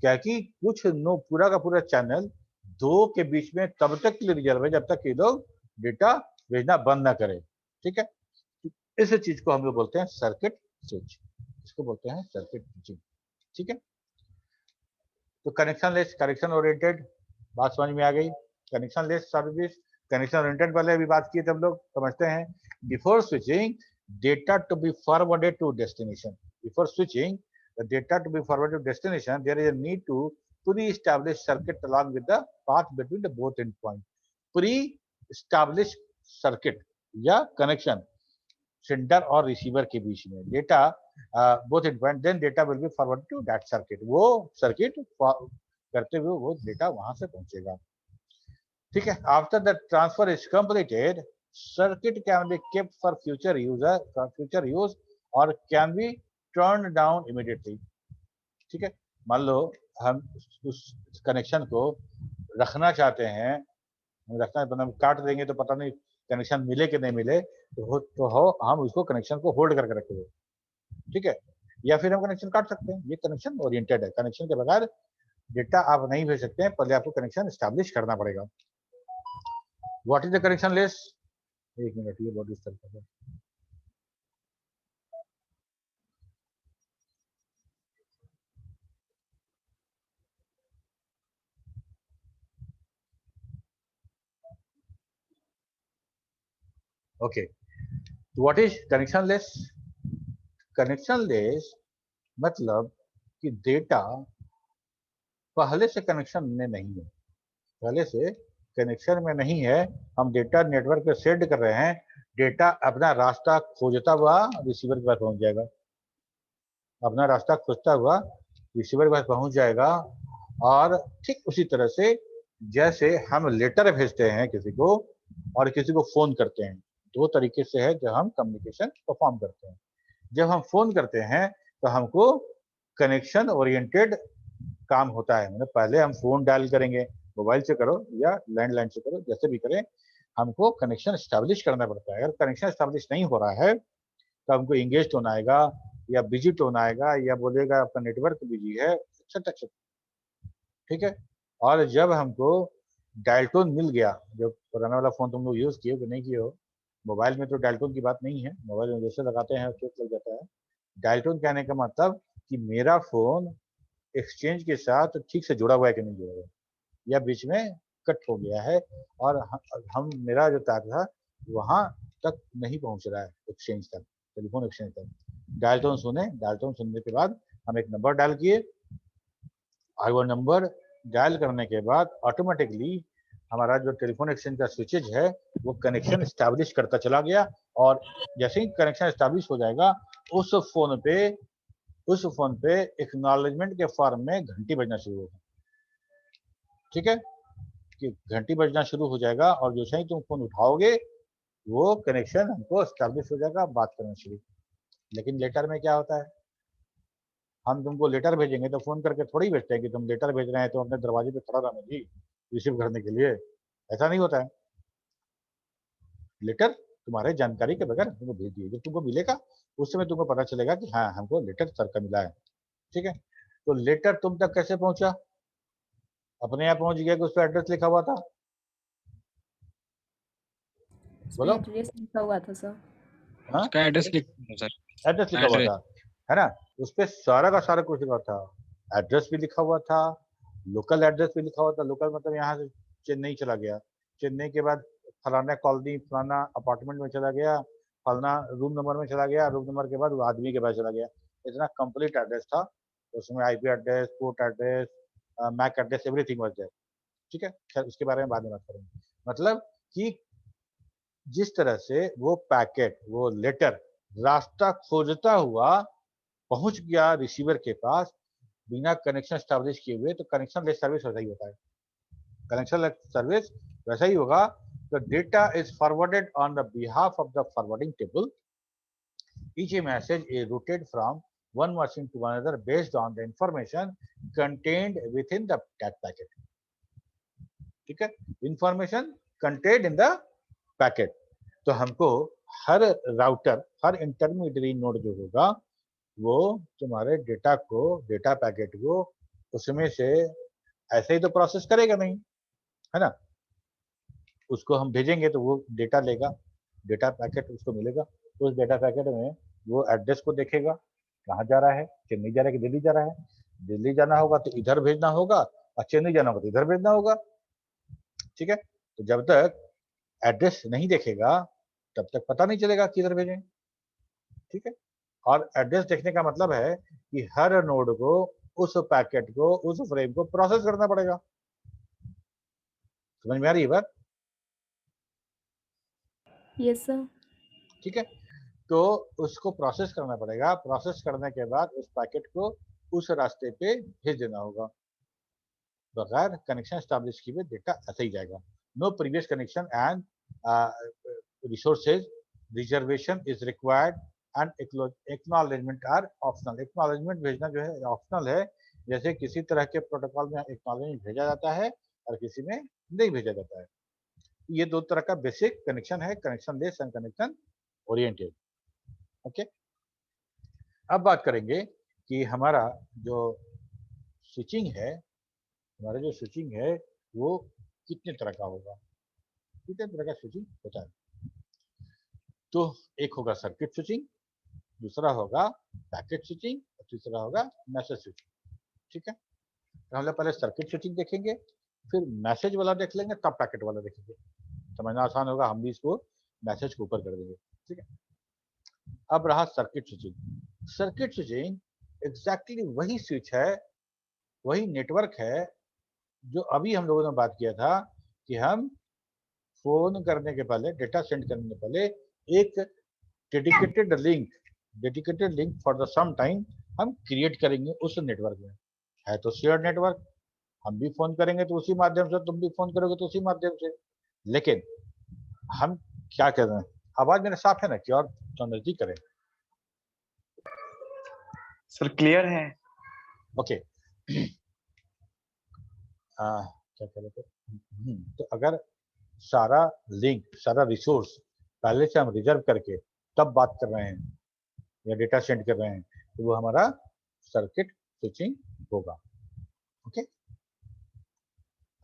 क्या कि कुछ नो पूरा का पूरा चैनल दो के बीच में तब तक के लिए रिजर्व है जब तक ये लोग डेटा भेजना बंद ना करें। ठीक है, इस चीज को हम लोग बोलते हैं सर्किट स्विच, इसको बोलते हैं सर्किट स्विचिंग। ठीक है, तो कनेक्शन लेस कनेक्शन ओरिएंटेड बात समझ में आ गई। Connectionless service, connection oriented वाले भी बात किए थे हम लोग, समझते हैं। Before switching data to be forwarded to destination, before switching the data to be forwarded to destination, there is a need to pre-establish circuit along with the path between the both endpoint. Pre-established circuit या connection sender और receiver के बीच में data both endpoint, then data will be forwarded to that circuit. वो circuit करते हुए वो data वहां से पहुंचेगा। ठीक है, after the transfer is completed, circuit can be kept for future use or can be turn down immediately. ठीक है, मान लो हम उस कनेक्शन को रखना चाहते हैं, रखना काट देंगे तो पता नहीं कनेक्शन मिले कि नहीं मिले, तो हम उसको कनेक्शन को होल्ड करके रखेंगे। ठीक है, या फिर हम कनेक्शन काट सकते हैं। ये कनेक्शन ओरिएंटेड है, कनेक्शन के बगैर डेटा आप नहीं भेज सकते हैं, पहले आपको कनेक्शन एस्टैब्लिश करना पड़ेगा। What is the connection less, एक मिनट, ये बहुत डिस्टर्ब कर रहा है। Okay, what is connectionless? Connectionless मतलब कि डेटा पहले से कनेक्शन में नहीं है, पहले से कनेक्शन में नहीं है, हम डेटा नेटवर्क पे सेंड कर रहे हैं, डेटा अपना रास्ता खोजता हुआ रिसीवर के पास पहुंच जाएगा, अपना रास्ता खोजता हुआ रिसीवर के पास पहुंच जाएगा। और ठीक उसी तरह से जैसे हम लेटर भेजते हैं किसी को और किसी को फोन करते हैं, दो तरीके से है जब हम कम्युनिकेशन परफॉर्म करते हैं। जब हम फोन करते हैं तो हमको कनेक्शन ओरिएंटेड काम होता है, मतलब पहले हम फोन डायल करेंगे, मोबाइल से करो या लैंडलाइन से करो, जैसे भी करें, हमको कनेक्शन एस्टैब्लिश करना पड़ता है। अगर कनेक्शन एस्टैब्लिश नहीं हो रहा है तो हमको इंगेज टोन आएगा या बिजी टोन आएगा या बोलेगा आपका नेटवर्क बिजी है, एक्सेट्रा। ठीक है, और जब हमको डायल टोन मिल गया, जब पुराना वाला फोन तुम लोग यूज किए कि नहीं किए हो, मोबाइल में तो डायल टोन की बात नहीं है, मोबाइल में जैसे लगाते हैं चेक लग जाता है। डायल टोन कहने का मतलब कि मेरा फोन एक्सचेंज के साथ ठीक से जुड़ा हुआ है कि नहीं जुड़ा हुआ है, या बीच में कट हो गया है और हम मेरा जो तार था वहां तक नहीं पहुंच रहा है एक्सचेंज तक, टेलीफोन एक्सचेंज तक। डायल टोन सुने, डायल टोन सुनने के बाद हम एक नंबर डायल किए और वो नंबर डायल करने के बाद ऑटोमेटिकली हमारा जो टेलीफोन एक्सचेंज का स्विचेज है वो कनेक्शन एस्टैब्लिश करता चला गया। और जैसे ही कनेक्शन एस्टैब्लिश हो जाएगा उस फोन पे एक्नॉलेजमेंट के फॉर्म में घंटी बजना शुरू होगा। ठीक है, कि घंटी बजना शुरू हो जाएगा और जैसे ही तुम फोन उठाओगे वो कनेक्शन हमको एस्टैब्लिश हो जाएगा, बात करना शुरू। लेकिन लेटर में क्या होता है, हम तुमको लेटर भेजेंगे तो फोन करके थोड़ी भेजते हैं कि तुम लेटर भेज रहे हैं तो अपने दरवाजे पे खड़ा रहना जी रिसीव करने के लिए, ऐसा नहीं होता है। लेटर तुम्हारे जानकारी के बगैर तुमको भेज दिए, जब तुमको मिलेगा उस समय तुमको पता चलेगा कि हाँ हमको लेटर सर का मिला है। ठीक है, तो लेटर तुम तक कैसे पहुंचा, अपने आप पहुंच गया कि उस पर एड्रेस लिखा हुआ था, बोलो एड्रेस लिखा हुआ था सर। हाँ, एड्रेस लिखा हुआ था, है ना, उस पर सारा का सारा कुछ लिखा था, एड्रेस भी लिखा हुआ था, लोकल एड्रेस भी लिखा हुआ था। लोकल मतलब यहाँ से चेन्नई चला गया, चेन्नई के बाद फलाना कॉलोनी फलाना अपार्टमेंट में चला गया, फलाना रूम नंबर में चला गया, रूम नंबर के बाद वो आदमी के पास चला गया, इतना कंप्लीट एड्रेस था। उसमें IP address, port address, MAC address, everything was there. ठीक है, खैर उसके बारे में बाद में बात करेंगे। मतलब कि जिस तरह से वो पैकेट, वो लेटर रास्ता खोजता हुआ पहुंच गया रिसीवर के पास बिना कनेक्शन एस्टैब्लिश किए हुए, तो कनेक्शन लेस सर्विस वैसा ही होता है। कनेक्शन लेस सर्विस वैसा ही होगा। The data is forwarded on the behalf of the forwarding table. Each message is routed from one machine to another based on the information contained within the that packet. ठीक है, information contained in the packet. तो हमको हर router, हर intermediate node जो होगा वो तुम्हारे data packet को उसमें से ऐसे ही तो प्रोसेस करेगा नहीं, है ना। उसको हम भेजेंगे तो वो डेटा लेगा, डेटा पैकेट उसको मिलेगा, तो उस डेटा पैकेट में वो एड्रेस को देखेगा, कहाँ जा रहा है, चेन्नई जा रहा है कि दिल्ली जा रहा है। दिल्ली जाना होगा तो इधर भेजना होगा, और चेन्नई जाना होगा तो इधर भेजना होगा। ठीक है, तो जब तक एड्रेस नहीं देखेगा तब तक पता नहीं चलेगा किधर भेजें। ठीक है, और एड्रेस देखने का मतलब है कि हर नोड को उस पैकेट को, उस फ्रेम को प्रोसेस करना पड़ेगा। समझ में आ रही है बात? Yes sir. ठीक है, तो उसको प्रोसेस करना पड़ेगा। प्रोसेस करने के बाद उस पैकेट को उस रास्ते पे भेज देना होगा। बगैर कनेक्शन स्टैब्लिश किए हुए डेटा ऐसे ही जाएगा। No previous connection and resources reservation is required and acknowledgement are optional. Acknowledgement भेजना जो है ऑप्शनल है, जैसे किसी तरह के प्रोटोकॉल में एक्नॉलेजमेंट भेजा जाता है और किसी में नहीं भेजा जाता है। ये दो तरह का बेसिक कनेक्शन है, connection less and connection oriented. Okay, अब बात करेंगे कि हमारा जो स्विचिंग है, हमारा जो स्विचिंग है वो कितने तरह का होगा, कितने तरह का स्विचिंग होता है। तो एक होगा सर्किट स्विचिंग, दूसरा होगा पैकेट स्विचिंग और तीसरा होगा मैसेज स्विचिंग। ठीक है, तो हम लोग पहले सर्किट स्विचिंग देखेंगे, फिर मैसेज वाला देख लेंगे, तब पैकेट वाला देखेंगे। समझना आसान होगा, हम भी इसको मैसेज को ऊपर कर देंगे। ठीक है, अब रहा circuit switching. Circuit switching exactly वही स्विच है, वही नेटवर्क है जो अभी हम लोगों ने बात किया था कि हम फोन करने के पहले, डेटा सेंड करने के पहले एक dedicated link for the some time हम क्रिएट करेंगे उस नेटवर्क में। है तो शेयर नेटवर्क, हम भी फोन करेंगे तो उसी माध्यम से, तुम भी फोन करोगे तो उसी माध्यम से। लेकिन हम क्या कर रहे हैं, आवाज मेरे साफ है ना कि और तो नजदीक करें? सर क्लियर है। ओके, क्या कह रहे थे? तो अगर सारा लिंक, सारा रिसोर्स पहले से हम रिजर्व करके तब बात कर रहे हैं या डेटा सेंड कर रहे हैं, तो वो हमारा सर्किट स्विचिंग होगा। ओके,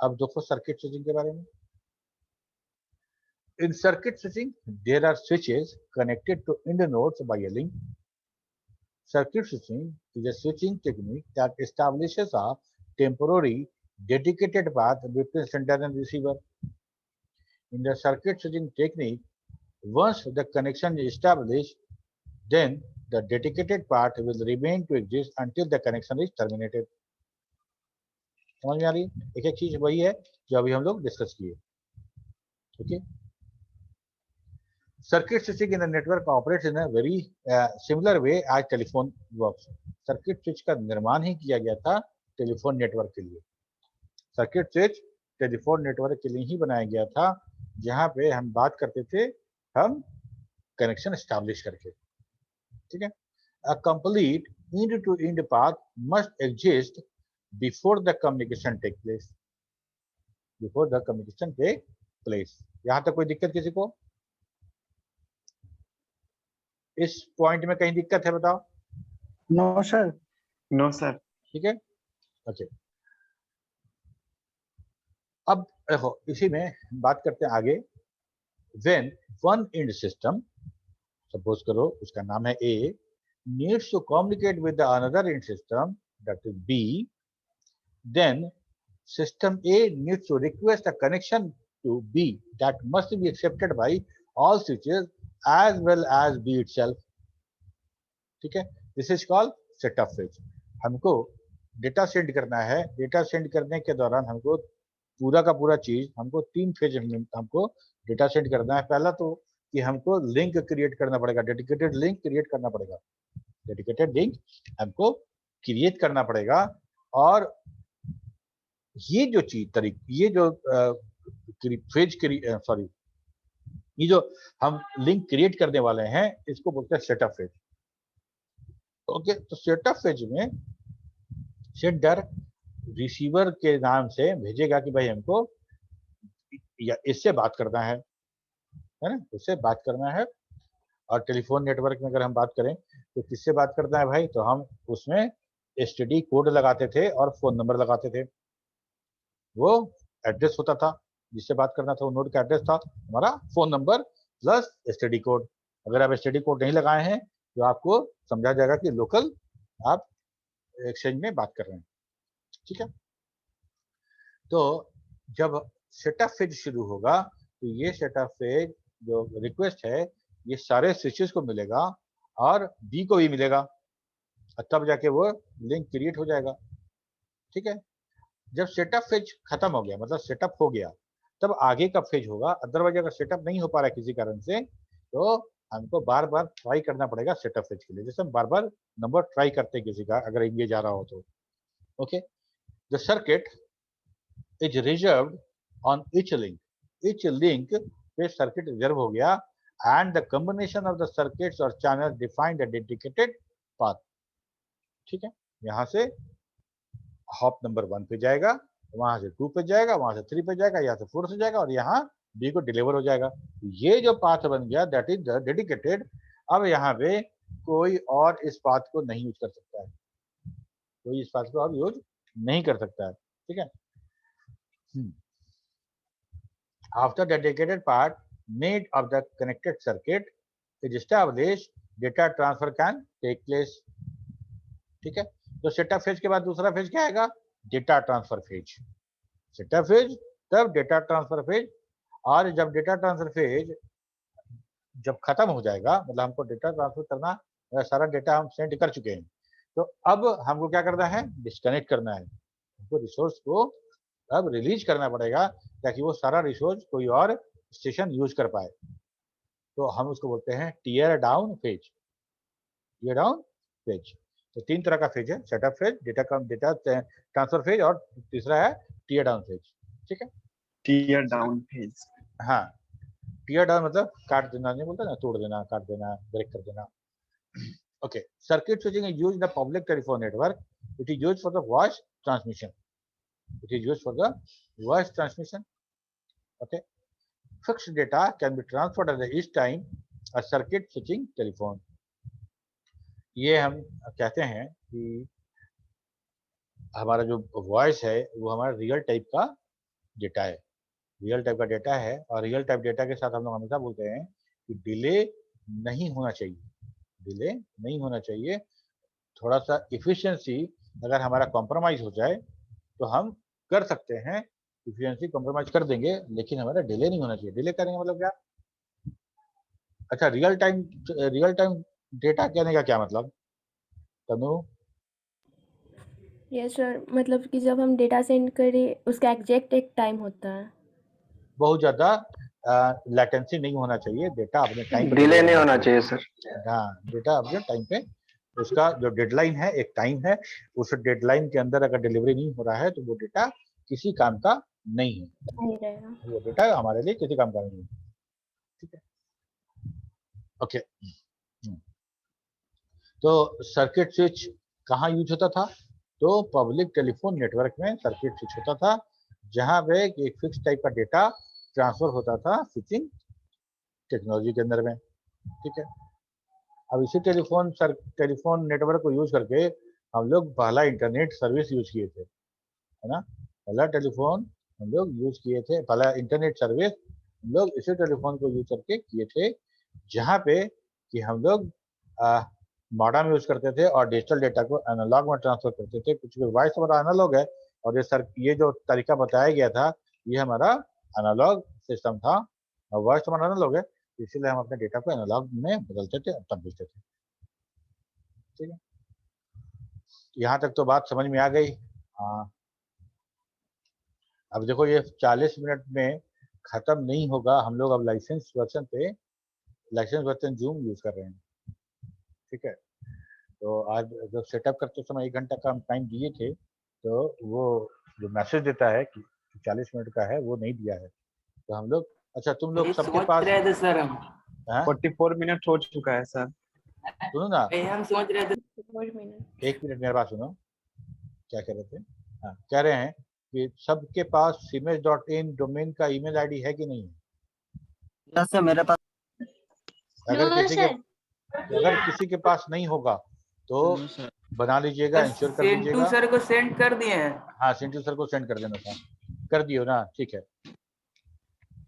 अब देखो सर्किट स्विचिंग के बारे में। In circuit switching, there are switches connected to end nodes by a link. Circuit switching is a switching technique that establishes a temporary dedicated path between sender and receiver. In the circuit switching technique, once the connection is established, then the dedicated path will remain to exist until the connection is terminated. समझ में आ रही है? एक एक चीज वही है जो अभी हम लोग डिस्कस किए। Okay, circuit switching in the network operates in a very similar way as telephone works. Circuit switch का निर्माण ही किया गया था टेलीफोन नेटवर्क के लिए। सर्किट स्विच टेलीफोन नेटवर्क के लिए ही बनाया गया था, जहां पे हम बात करते थे हम कनेक्शन एस्टैब्लिश करके। ठीक है, a complete end to end path must exist before the communication take place. Before the communication take place. यहां तक कोई दिक्कत किसी को? इस पॉइंट में कहीं दिक्कत है बताओ? No sir. No sir. ठीक है, ओके। अब देखो इसी में बात करते हैं आगे। When one end system, suppose करो उसका नाम है A, needs to communicate with the another end system that is B, then system A needs to request a connection to B that must be accepted by all switches as well as B itself. ठीक है, this is called setup switch. हमको data send करना है, data send करने के दौरान हमको पूरा का पूरा चीज, हमको 3 फेज में हमको डेटा सेंड करना है। पहला तो कि हमको लिंक क्रिएट करना पड़ेगा, डेडिकेटेड लिंक क्रिएट करना पड़ेगा, डेडिकेटेड लिंक हमको क्रिएट करना पड़ेगा। और ये जो चीज ये जो फेज ये जो हम लिंक क्रिएट करने वाले हैं इसको बोलते हैं सेटअप फेज। ओके, तो सेटअप फेज में सेंडर रिसीवर के नाम से भेजेगा कि भाई हमको या इससे बात करना है ना, उससे बात करना है। और टेलीफोन नेटवर्क में अगर हम बात करें तो किससे बात करना है भाई, तो हम उसमें एसटीडी कोड लगाते थे और फोन नंबर लगाते थे। वो एड्रेस होता था, जिससे बात करना था वो नोड का एड्रेस था हमारा phone number plus STD code. अगर आप एसटीडी कोड नहीं लगाए हैं तो आपको समझा जाएगा कि लोकल आप एक्सचेंज में बात कर रहे हैं। ठीक है, तो जब सेटअप फेज शुरू होगा तो ये सेटअप फेज जो रिक्वेस्ट है ये सारे स्विचेस को मिलेगा और बी को भी मिलेगा, और तब जाके वो लिंक क्रिएट हो जाएगा। ठीक है, जब सेटअप फेज खत्म हो गया, मतलब सेटअप हो गया, तब आगे का फेज होगा। अदरवाइज अगर सेटअप नहीं हो पा रहा है किसी कारण से, तो हमको बार बार ट्राई करना पड़ेगा सेटअप फेज के लिए। जैसे हम बार बार नंबर ट्राई करते हैं किसी का, अगर ये जा रहा हो तो। Okay, the circuit is reserved on each link. Each link पे सर्किट रिजर्व हो गया, and the combination of the circuits और channel defined a dedicated path. ठीक है, यहाँ से हॉप नंबर 1 पे जाएगा, वहां से 2 पे जाएगा, वहां से 3 पे जाएगा, यहाँ से 4 से जाएगा और यहाँ डी को डिलीवर हो जाएगा। ये जो पाथ बन गया दैट इज द डेडिकेटेड। अब यहाँ पे कोई और इस पाथ को नहीं यूज कर सकता है, कोई इस पाथ को अब यूज नहीं कर सकता है। ठीक है, after the dedicated part made of the connected circuit is established, data transfer can take place. ठीक है, तो सेटअप फेज के बाद दूसरा फेज क्या आएगा? Data transfer phase. Setup phase, तब डेटा ट्रांसफर फेज, और जब डेटा ट्रांसफर फेज जब खत्म हो जाएगा, मतलब हमको डेटा ट्रांसफर करना, सारा डेटा हम सेंड कर चुके हैं, तो अब हमको क्या करना है? डिस्कनेक्ट करना है। हमको रिसोर्स को अब रिलीज करना पड़ेगा ताकि वो सारा रिसोर्स कोई और स्टेशन यूज कर पाए। तो हम उसको बोलते हैं tear down phase. Tear down phase, तो 3 तरह का फेज है, setup phase, data transfer phase, और तीसरा है टीयर डाउन फेज। ठीक है, टीयर डाउन फेज। हाँ, टीयर डाउन मतलब काट देना, नहीं बोलते ना, तोड़ देना, काट देना, ब्रेक कर देना। Okay, circuit switching is used in the public telephone network. It is used for the voice transmission. It is used for the voice transmission. Okay, fixed data can be transferred at each time a circuit switching telephone. ये हम कहते हैं कि हमारा जो voice है वो हमारा रियल टाइप का डेटा है, रियल टाइप का डेटा है, और रियल टाइप डेटा के साथ हम लोग हमेशा बोलते हैं कि डिले नहीं होना चाहिए, डिले नहीं होना चाहिए। थोड़ा सा इफिशियंसी अगर हमारा कॉम्प्रोमाइज हो जाए तो हम कर सकते हैं, इफिशियंसी कॉम्प्रोमाइज कर देंगे, लेकिन हमारा डिले नहीं होना चाहिए। डिले करेंगे मतलब क्या? अच्छा, रियल टाइम डेटा कहने का क्या मतलब तनु? यस सर, मतलब कि जब हम डेटा सेंड करें उसका एग्जैक्ट एक टाइम होता है। बहुत ज्यादा लैटेंसी नहीं होना चाहिए, डेटा अपने टाइम, डिले नहीं होना चाहिए सर। हाँ, डेटा अपने टाइम पे, उसका जो डेडलाइन है, एक टाइम है, उस डेडलाइन के अंदर अगर डिलीवरी नहीं हो रहा है तो वो डेटा किसी काम का नहीं है, नहीं रहेगा। वो डेटा हमारे लिए किसी काम का नहीं है। ठीक है, ओके। तो सर्किट स्विच कहाँ यूज होता था? तो पब्लिक टेलीफोन नेटवर्क में सर्किट स्विच होता था, जहां पे एक फिक्स टाइप का डेटा ट्रांसफर होता था स्विचिंग टेक्नोलॉजी के अंदर में। ठीक है, अब इसी टेलीफोन नेटवर्क को यूज करके हम लोग पहला इंटरनेट सर्विस यूज किए थे, है ना? पहला टेलीफोन हम लोग यूज किए थे, पहला इंटरनेट सर्विस हम लोग इसी टेलीफोन को यूज करके किए थे, जहाँ पे कि हम लोग मॉडेम यूज करते थे और डिजिटल डेटा को एनालॉग में ट्रांसफर करते थे। कुछ वॉइस हमारा एनालॉग है, और ये जो तरीका बताया गया था ये हमारा एनालॉग सिस्टम था, और वॉइस हमारा एनालॉग है, इसलिए हम अपने डेटा को एनालॉग में बदलते थे और तब भेजते थे। ठीक है, यहाँ तक तो बात समझ में आ गई। हाँ, अब देखो ये 40 मिनट में खत्म नहीं होगा। हम लोग अब लाइसेंस वर्जन जूम यूज कर रहे हैं। ठीक है, तो आज जब सेटअप करते समय 1 घंटा का हम टाइम दिए थे, तो वो जो मैसेज देता है कि 40 मिनट का है वो नहीं दिया है, तो हम लोग, अच्छा तुम लोग सबके पास रहे थे सर हम 44 मिनट हो चुका है सर। सुनो ना, हम सोच रहे थे 1 मिनट मेरे पास सुनो, क्या कह रहे थे? हाँ, कह रहे हैं कि सबके पास siemens.in डोमेन का ईमेल आईडी है कि नहीं है? यस सर, मेरे पास। अगर किसी के पास नहीं होगा तो बना लीजिएगा, इंश्योर कर सेंटू लीजिएगा। सर को सेंड कर दिए हैं। हाँ, सिंटू सर को सेंड कर देना था, कर दियो ना, ठीक है।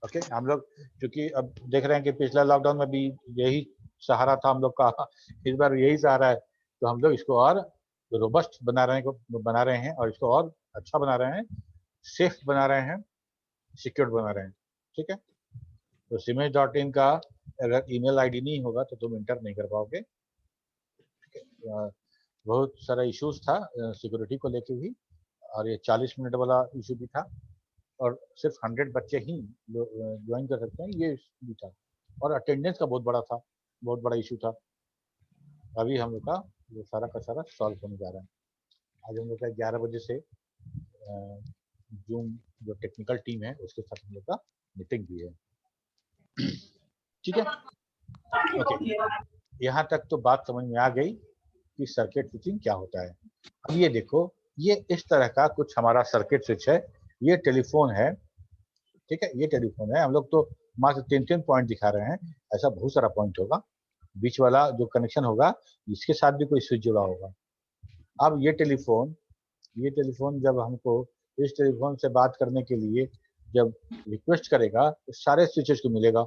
ओके, हम लोग क्योंकि अब देख रहे हैं कि पिछला लॉकडाउन में भी यही सहारा था हम लोग का, इस बार यही सहारा है, तो हम लोग इसको और रोबस्ट बना रहे हैं और इसको और अच्छा बना रहे हैं, सेफ बना रहे हैं, सिक्योर बना रहे हैं, ठीक है। तो simesh.in का अगर ईमेल आईडी नहीं होगा तो तुम इंटर नहीं कर पाओगे, ठीक है। बहुत सारा इश्यूज था सिक्योरिटी को लेके भी, और ये 40 मिनट वाला इशू भी था, और सिर्फ 100 बच्चे ही ज्वाइन कर सकते हैं, ये भी था, और अटेंडेंस का बहुत बड़ा इशू था। अभी हम लोग का ये सारा का सारा सॉल्व होने जा रहा है। आज हम लोग का 11 बजे से जूम जो टेक्निकल टीम है उसके साथ हम लोग का मीटिंग भी है, ठीक है। ओके, यहाँ तक तो बात समझ में आ गई कि सर्किट स्विचिंग क्या होता है। अब ये देखो, ये इस तरह का कुछ हमारा सर्किट स्विच है, ये टेलीफोन है, ठीक है, ये टेलीफोन है। हम लोग तो मात्र 3 पॉइंट दिखा रहे हैं, ऐसा बहुत सारा पॉइंट होगा। बीच वाला जो कनेक्शन होगा इसके साथ भी कोई स्विच जुड़ा होगा। अब ये टेलीफोन जब हमको इस टेलीफोन से बात करने के लिए जब रिक्वेस्ट करेगा तो सारे स्विचेस को मिलेगा,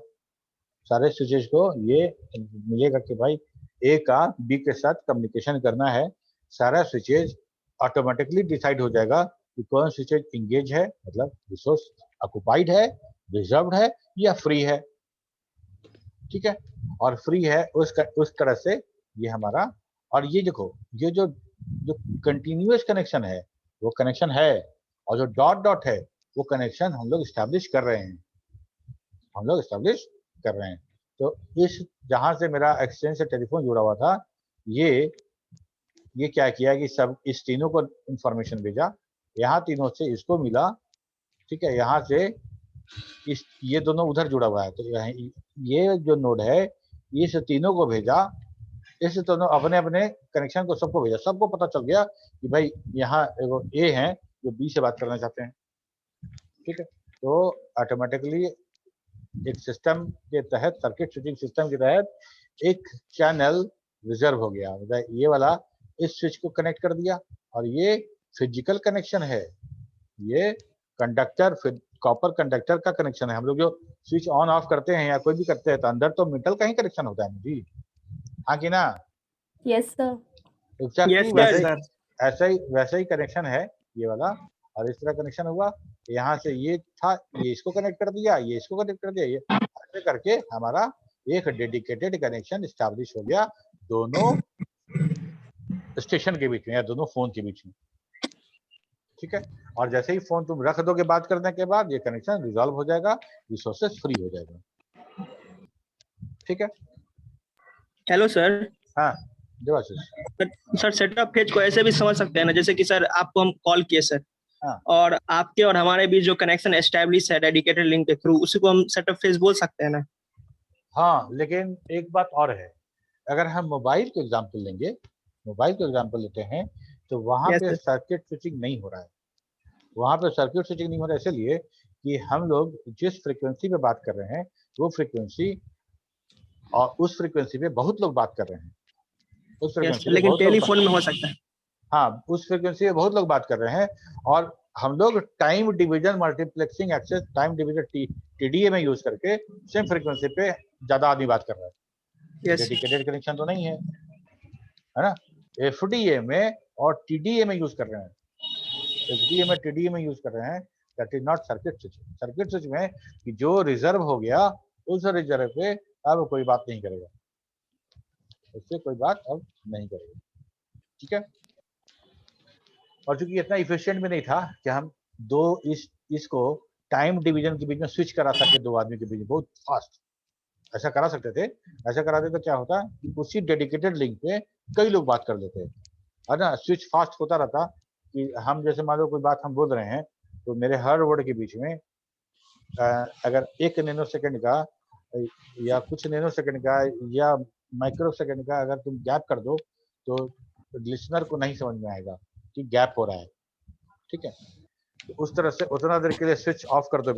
सारे स्विचेस को ये मिलेगा कि भाई ए का बी के साथ कम्युनिकेशन करना है। सारा स्विचेज ऑटोमेटिकली डिसाइड हो जाएगा कि कौन स्विचेज इंगेज है, मतलब रिसोर्स ऑक्युपाइड है, रिजर्व्ड है या फ्री है, ठीक है। और फ्री है उस तरह से ये हमारा, और ये देखो ये जो कंटिन्यूअस कनेक्शन है वो कनेक्शन है, और जो डॉट डॉट है वो कनेक्शन हम लोग स्टैब्लिश कर रहे हैं, तो इस जहां से मेरा एक्सचेंज से टेलीफोन जुड़ा हुआ था, ये क्या किया कि सब इस तीनों को इंफॉर्मेशन भेजा, यहाँ तीनों से इसको मिला, ठीक है। यहाँ से ये दोनों उधर जुड़ा हुआ है, तो ये जो नोड है इस तीनों को भेजा, इस दोनों अपने अपने कनेक्शन को सबको भेजा, सबको पता चल गया कि भाई यहाँ एगो ए है जो बी से बात करना चाहते हैं, ठीक है। तो ऑटोमेटिकली एक सिस्टम के तहत, सर्किट स्विचिंग सिस्टम के तहत एक चैनल रिजर्व हो गया, मतलब ये वाला इस स्विच को कनेक्ट कर दिया, और ये फिजिकल कनेक्शन है, ये कंडक्टर कॉपर कंडक्टर का कनेक्शन है। हम लोग जो स्विच ऑन ऑफ करते हैं या कोई भी करते हैं तो अंदर तो मेटल का ही कनेक्शन होता है जी, हाँ कि ना? Yes sir. वैसा ही कनेक्शन है ये वाला, और इस तरह कनेक्शन हुआ, यहाँ से ये था, ये इसको कनेक्ट कर दिया, ये इसको कनेक्ट कर दिया, ये ऐसे करके हमारा एक डेडिकेटेड कनेक्शन स्टैब्लिश हो गया दोनों स्टेशन के बीच में या दोनों फोन के बीच में, ठीक है। और जैसे ही फोन तुम रख दोगे बात करने के बाद, ये कनेक्शन रिजॉल्व हो जाएगा, रिसोर्सेस फ्री हो जाएगा, ठीक है। Hello sir. हाँ देवाशीष सर, सेटअप फेज को ऐसे भी समझ सकते हैं ना, जैसे कि सर आपको हम कॉल किए सर, हाँ। और आपके और हमारे बीच जो कनेक्शन एस्टैब्लिश है डेडिकेटेड लिंक के थ्रू, उसी को हम सेटअप फेज बोल सकते हैं ना? हाँ, लेकिन एक बात और है, अगर हम मोबाइल को एग्जांपल लेते हैं तो वहां पे सर्किट स्विचिंग नहीं हो रहा है, इसलिए कि हम लोग जिस फ्रीक्वेंसी पे बात कर रहे हैं वो फ्रीक्वेंसी, और उस फ्रीक्वेंसी पे बहुत लोग बात कर रहे हैं, उस फ्रीक्वेंसी लेकिन टेलीफोन में हो सकता है। हाँ, उस फ्रीक्वेंसी पे बहुत लोग बात कर रहे हैं, और हम लोग time division multiplexing access time division TDA में यूज करके सेम फ्रीक्वेंसी पे ज्यादा आदमी बात कर रहा है। डेडिकेटेड कनेक्शन तो नहीं है ना, एफडीए में और टीडीए में यूज कर रहे हैं, टीडीए में यूज कर रहे हैं, that is not circuit switch. Circuit switch में कि जो रिजर्व हो गया उस रिजर्व पे अब कोई बात नहीं करेगा, उससे कोई बात अब नहीं करेगा, ठीक है। और चूंकि इतना इफिशिएंट भी नहीं था कि हम दो इसको टाइम डिवीजन के बीच में स्विच करा सके, दो आदमी के बीच में बहुत फास्ट ऐसा करा सकते थे। ऐसा कराते तो क्या होता कि उसी डेडिकेटेड लिंक पे कई लोग बात कर लेते हैं, है ना, स्विच फास्ट होता रहता कि हम जैसे मान लो कोई बात हम बोल रहे हैं तो मेरे हर वर्ड के बीच में अगर 1 नैनो सेकंड का या कुछ नैनो सेकंड का या माइक्रो सेकंड का अगर तुम गैप कर दो तो लिसनर को नहीं समझ में आएगा कि गैप हो रहा है, ठीक है। तो उस तरह से उतना देर के लिए स्विच ऑफ कर दो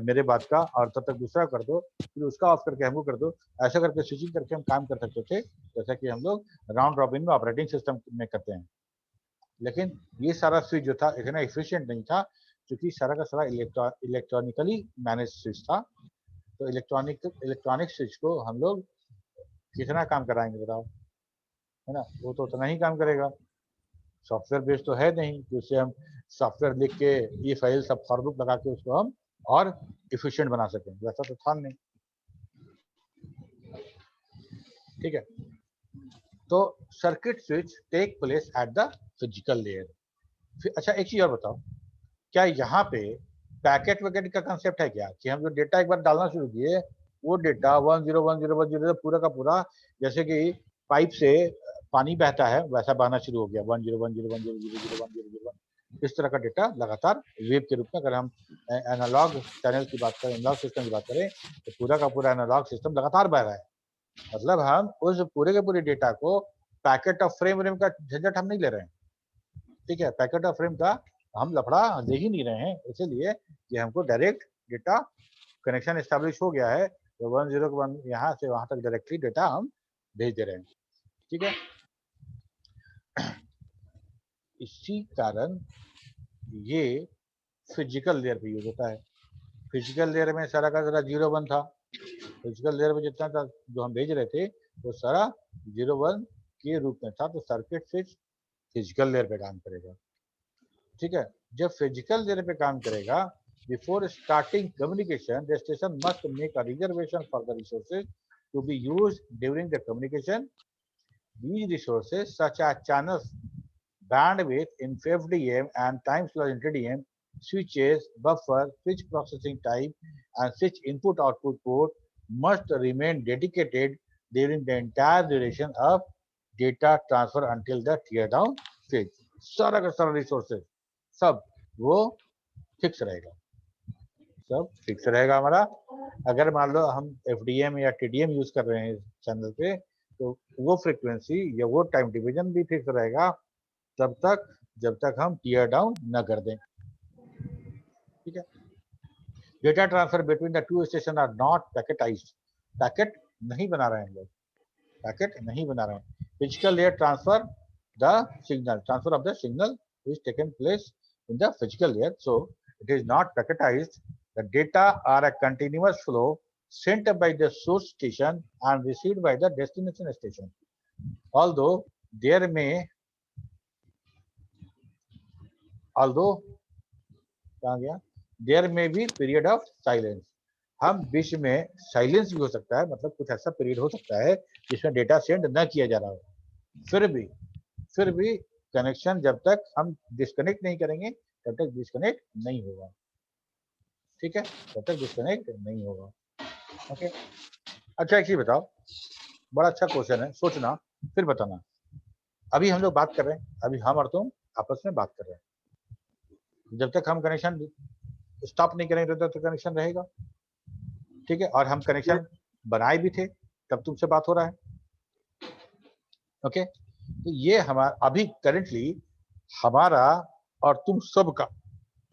मेरे बात का, और तब तक दूसरा कर दो, फिर उसका ऑफ करके हमको कर दो। ऐसा करके स्विचिंग करके हम काम कर सकते थे, जैसा कि हम लोग राउंड रॉबिन में ऑपरेटिंग सिस्टम में करते हैं। लेकिन ये सारा स्विच जो था इतना एफिशिएंट नहीं था, क्योंकि सारा का सारा इलेक्ट्रॉनिकली मैनेज स्विच था। तो इलेक्ट्रॉनिक स्विच को हम लोग कितना काम कराएंगे बताओ, है ना? वो तो उतना ही काम करेगा। सॉफ्टवेयर बेस्ड तो है नहीं कि उससे हम सॉफ्टवेयर लिख के ये फाइल सब फॉर लूप लगा के उसको हम और एफिशिएंट बना सकें, वैसा तो था नहीं। ठीक है, तो circuit switch take place at the physical layer. अच्छा एक चीज और बताओ, क्या यहाँ पे पैकेट वैकेट का कंसेप्ट है क्या, कि हम जो डेटा एक बार डालना शुरू किए वो डेटा 101010 पूरा का पूरा, जैसे कि पाइप से पानी बहता है वैसा बहना शुरू हो गया, 1010100001, इस तरह का डेटा लगातार वेव के रूप में। अगर हम एनालॉग चैनल की बात करें, एनालॉग सिस्टम की बात करें, तो पूरा का पूरा एनालॉग सिस्टम लगातार बह रहा है। मतलब हम उस पूरे के पूरे डेटा को पैकेट ऑफ फ्रेम का झंझट हम नहीं ले रहे हैं। ठीक है, पैकेट ऑफ फ्रेम का हम लफड़ा ले ही नहीं रहे हैं, इसलिए कि हमको डायरेक्ट डेटा कनेक्शन एस्टेब्लिश हो गया है, तो 101 यहाँ से वहां तक डायरेक्टली डेटा हम भेज दे रहे हैं। ठीक है, इसी कारण ये फिजिकल लेयर पे यूज होता है। फिजिकल लेयर में सारा का सारा 01 था, फिजिकल लेयर में जितना था जो हम भेज रहे थे वो सारा 01 के रूप में था, तो सर्किट स्विच फिजिकल लेयर पे काम करेगा। ठीक है, जब फिजिकल लेयर पे काम करेगा, before starting communication the station must make a reservation for the resources to be used during the communication. These resources such as channels, bandwidth in FDM and time slot in TDM, switches, buffer, switch processing time, and switch input-output port must remain dedicated during the entire duration of data transfer until the tear down stage. सारा का सारा resources सब वो fix रहेगा, सब fix रहेगा हमारा। अगर मान लो हम FDM या TDM यूज कर रहे हैं चैनल पे, तो वो फ्रीक्वेंसी या वो टाइम डिवीजन भी फिक्स रहेगा तब तक जब तक हम टीयर डाउन न कर दें। ठीक है, data transfer between the two station are not packetized. Packet नहीं बना रहे हैं लोग, पैकेट नहीं बना रहे हैं। Physical layer transfer the signal, transfer of the signal is taken place in the physical layer, so it is not packetized. The data are a continuous flow sent by the source station and received by the destination station. Although there may be period of silence. हम बीच में silence भी हो सकता है, मतलब कुछ ऐसा period हो सकता है जिसमें डेटा सेंड न किया जा रहा हो, फिर भी कनेक्शन जब तक हम डिस्कनेक्ट नहीं करेंगे तब तक डिस्कनेक्ट नहीं होगा। ठीक है, तब तक डिस्कनेक्ट नहीं होगा। ओके, अच्छा एक चीज बताओ, बड़ा अच्छा क्वेश्चन है, सोचना फिर बताना। अभी हम लोग बात कर रहे हैं, अभी हम और तुम आपस में बात कर रहे हैं, जब तक हम कनेक्शन स्टॉप नहीं करेंगे तब तक कनेक्शन रहेगा। ठीक है, और हम कनेक्शन बनाए भी थे तब तुमसे बात हो रहा है। ओके, तो ये हमारा अभी करेंटली हमारा और तुम सबका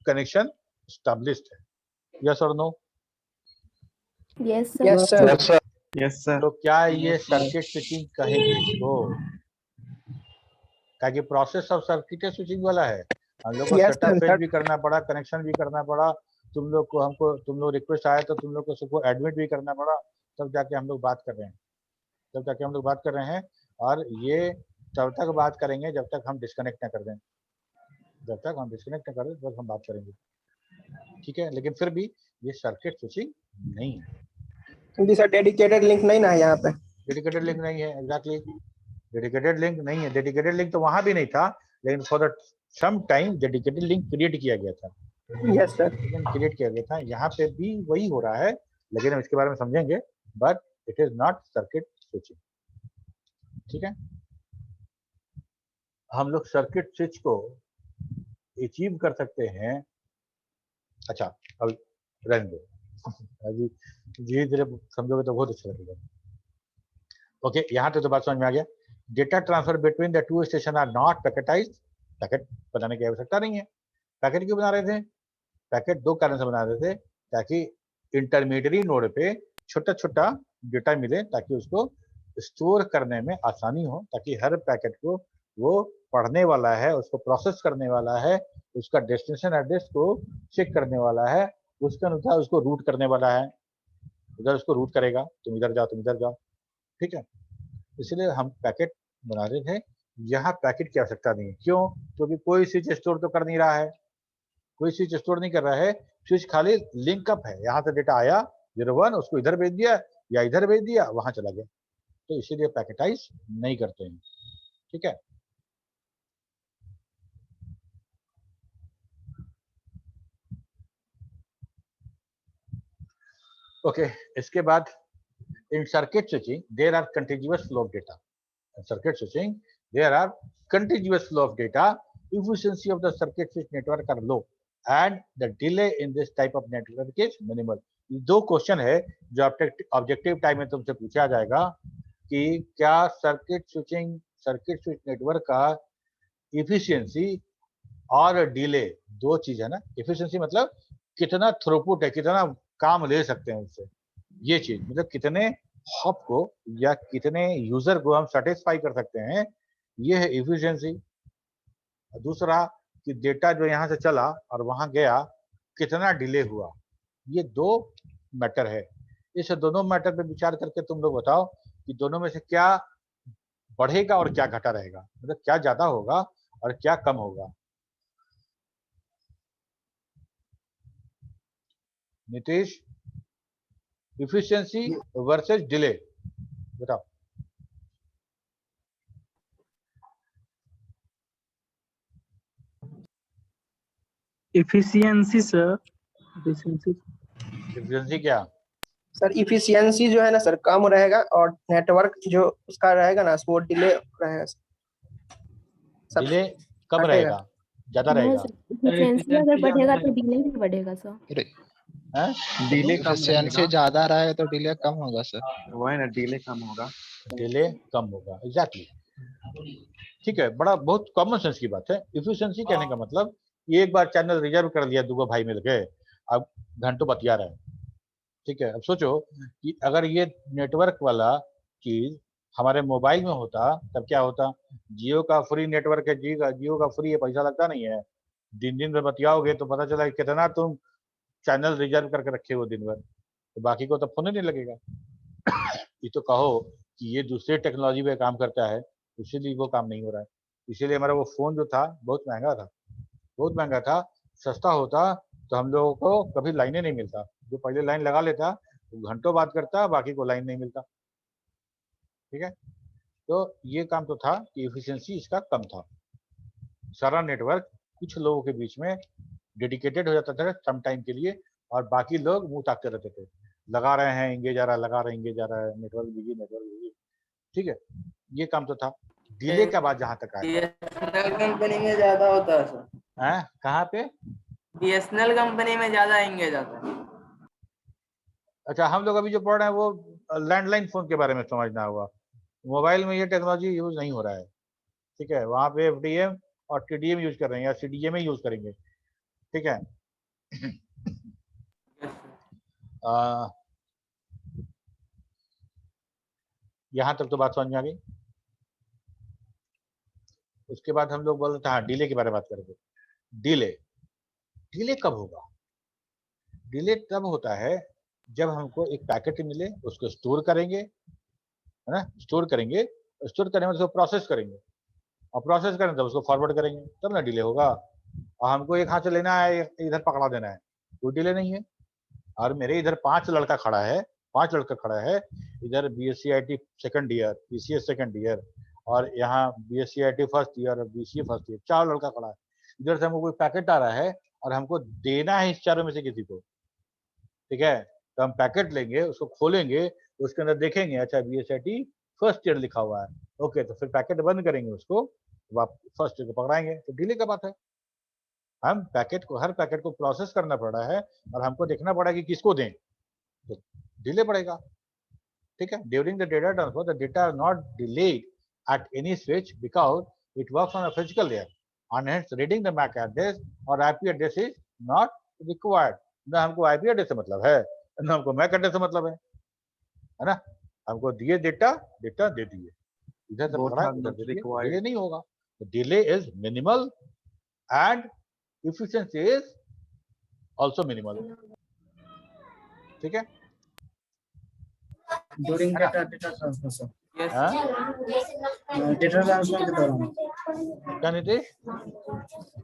कनेक्शन स्टैब्लिश्ड है। यस और नो? Yes yes sir. Sir. Yes sir. तो क्या ये सर्किट स्विचिंग कहेंगे इसको? क्या कि प्रोसेस ऑफ सर्किट स्विचिंग वाला है। हम लोग को सेटअप पेज भी करना पड़ा, कनेक्शन भी करना पड़ा, तुम लोग रिक्वेस्ट आया तो तुम लोग को सबको एडमिट भी करना पड़ा, तब जाके हम लोग बात कर रहे हैं। और ये तब तक बात करेंगे जब तक हम डिस्कनेक्ट ना कर दें, तब तक हम बात करेंगे। ठीक है, लेकिन फिर भी ये सर्किट स्विचिंग नहीं है, क्योंकि सर डेडिकेटेड लिंक नहीं ना है यहाँ पे। डेडिकेटेड लिंक नहीं है, एग्जैक्टली डेडिकेटेड लिंक नहीं है। डेडिकेटेड लिंक तो वहां भी नहीं था, लेकिन for some time dedicated link create किया गया था। यस सर, क्रिएट किया गया था, यहाँ पे भी वही हो रहा है, लेकिन हम इसके बारे में समझेंगे, but it is not circuit switching. ठीक है, हम लोग सर्किट स्विच को अचीव कर सकते हैं। अच्छा अब रहने दो, अभी धीरे धीरे समझोगे तो बहुत अच्छा लगेगा। ओके, यहाँ तो बात समझ में आ गया। Data transfer between the two station are not packetized. Packet बनाने की आवश्यकता नहीं है। पैकेट क्यों बना रहे थे? पैकेट दो कारण से बना रहे थे, ताकि इंटरमीडिएट नोड पे छोटा छोटा डेटा मिले, ताकि उसको स्टोर करने में आसानी हो, ताकि हर पैकेट को वो पढ़ने वाला है, उसको प्रोसेस करने वाला है, उसका डेस्टिनेशन एड्रेस को चेक करने वाला है, उसके अनुसार उसको रूट करने वाला है। इधर उसको रूट करेगा, तुम इधर जाओ, तुम इधर जाओ, ठीक है। इसलिए हम पैकेट बना रहे थे। यहाँ पैकेट की आवश्यकता नहीं है। क्यों? क्योंकि कोई स्विच स्टोर तो कर नहीं रहा है, कोई स्विच स्टोर नहीं कर रहा है, स्विच खाली लिंकअप है। यहाँ से डेटा आया 01, उसको इधर भेज दिया या इधर भेज दिया, वहां चला गया। तो इसीलिए पैकेटाइज नहीं करते हैं, ठीक है। ओके, इसके बाद in circuit switching there are contiguous flow of data. In circuit switching there are contiguous flow of data. Efficiency of the circuit switch network are low and the delay in this type of network is minimal. ये दो question है जो objective time में तुमसे पूछा जाएगा कि क्या सर्किट स्विच नेटवर्क का इफिशियंसी और डिले, दो चीज है ना। इफिशियंसी मतलब कितना थ्रूपुट है, कितना काम ले सकते हैं उससे, ये चीज मतलब कितने हॉप को या कितने यूजर को हम सेटिस्फाई कर सकते हैं, ये है इफिशियंसी। दूसरा कि डेटा जो यहाँ से चला और वहां गया कितना डिले हुआ, ये दो मैटर है। इस दोनों मैटर पे विचार करके तुम लोग बताओ कि दोनों में से क्या बढ़ेगा और क्या घटा रहेगा, मतलब क्या ज्यादा होगा और क्या कम होगा। नीतीश, इफिशियंसी वर्सेस डिले बताओ। इफिशियंसी सर, इफिशियंसी क्या? सर इफिशियंसी जो है ना सर कम रहेगा, और नेटवर्क जो उसका रहेगा ना वो डिले रहेगा। डिले कम रहेगा, ज्यादा रहेगा। एफिशिएंसी अगर बढ़ेगा तो डिले भी बढ़ेगा सर। डिले कम एफिशिएंसी ज्यादा रहेगा तो डिले कम होगा सर। वो है ना, डिले कम होगा। डिले कम होगा, एग्जैक्टली, ठीक है। बड़ा बहुत कॉमन सेंस की बात है। इफिशियंसी कहने का मतलब ये एक बार चैनल रिजर्व कर लिया दूगो भाई मिलके, अब घंटों बतिया रहे हैं, ठीक है। अब सोचो कि अगर ये नेटवर्क वाला चीज हमारे मोबाइल में होता तब क्या होता। जियो का फ्री नेटवर्क है, जियो का फ्री है, पैसा लगता नहीं है। दिन दिन भर बतियाओगे तो पता चला कितना तुम चैनल रिजर्व करके रखे हो दिन भर, तो बाकी को तो फोन ही नहीं लगेगा। ये तो कहो कि ये दूसरे टेक्नोलॉजी पे काम करता है, इसीलिए वो काम नहीं हो रहा है। इसीलिए हमारा वो फोन जो था बहुत महंगा था, बहुत महंगा था। सस्ता होता तो हम लोगों को कभी लाइनें नहीं मिलता। जो पहले लाइन लगा लेता वो घंटों बात करता, बाकी को लाइन नहीं मिलता, ठीक है। तो ये काम तो था कि एफिशिएंसी इसका कम था। सारा नेटवर्क कुछ लोगों के बीच में डेडिकेटेड हो जाता था सम टाइम के लिए, और बाकी लोग मुंह ताकते रहते थे, लगा रहे हैं इंगेज आ रहा है, लगा रहे हैं इंगेज आ रहा है, नेटवर्क बिजी, ठीक है। ये काम तो था। डिले का बात जहां तक आया, बीएसएनएल कंपनी में ज्यादा होता है सर। हैं कहाँ पे? बीएसएनएल कंपनी में ज्यादा एंगेज आता है। अच्छा, हम लोग अभी जो पढ़ रहे हैं वो लैंडलाइन फोन के बारे में समझना हुआ। मोबाइल में ये टेक्नोलॉजी यूज नहीं हो रहा है, ठीक है। वहां पे एफडीएम और टीडीएम यूज कर रहे हैं या सीडीएम ही यूज करेंगे, ठीक है। यहां तक तो बात समझ में आ गई। उसके बाद हम लोग बोल रहे थे, हाँ डिले के बारे में बात करेंगे। डिले कब होगा? डिले तब होता है जब हमको एक पैकेट मिले, उसको स्टोर करेंगे, है ना, स्टोर करेंगे, स्टोर करने में उसको प्रोसेस करेंगे, और प्रोसेस करें तब उसको फॉरवर्ड करेंगे, तब ना डिले होगा। और हमको एक हाथ से लेना है, इधर पकड़ा देना है, कोई डिले नहीं है। और मेरे इधर 5 लड़का खड़ा है, इधर BSc IT second year, PCS second year, और यहाँ बीएससी आईटी फर्स्ट ईयर और बीसीए फर्स्ट ईयर, 4 लड़का खड़ा है। इधर से हमको कोई पैकेट आ रहा है और हमको देना है इस चारों में से किसी को, ठीक है। तो हम पैकेट लेंगे, उसको खोलेंगे, उसके अंदर देखेंगे अच्छा बीएससी आईटी फर्स्ट ईयर लिखा हुआ है, ओके, तो फिर पैकेट बंद करेंगे, उसको फर्स्ट ईयर को पकड़ाएंगे, तो डिले का बात है। हम हर पैकेट को प्रोसेस करना पड़ रहा है और हमको देखना पड़ा कि किसको दें, तो डिले पड़ेगा, ठीक है। During the data transfer the data are not delayed at any switch because it works on a physical layer. and hence reading the MAC address or IP address is not required. ना हमको IP address से मतलब है, ना हमको MAC address से मतलब है ना? हमको दिए डेटा दे दिए, इधर से पकड़ा उधर दे दिए, डिले नहीं होगा. The delay is minimal and efficiency is also minimal. ठीक है? During data transfer sir, yes data transfer के दौरान क्या नीतीश?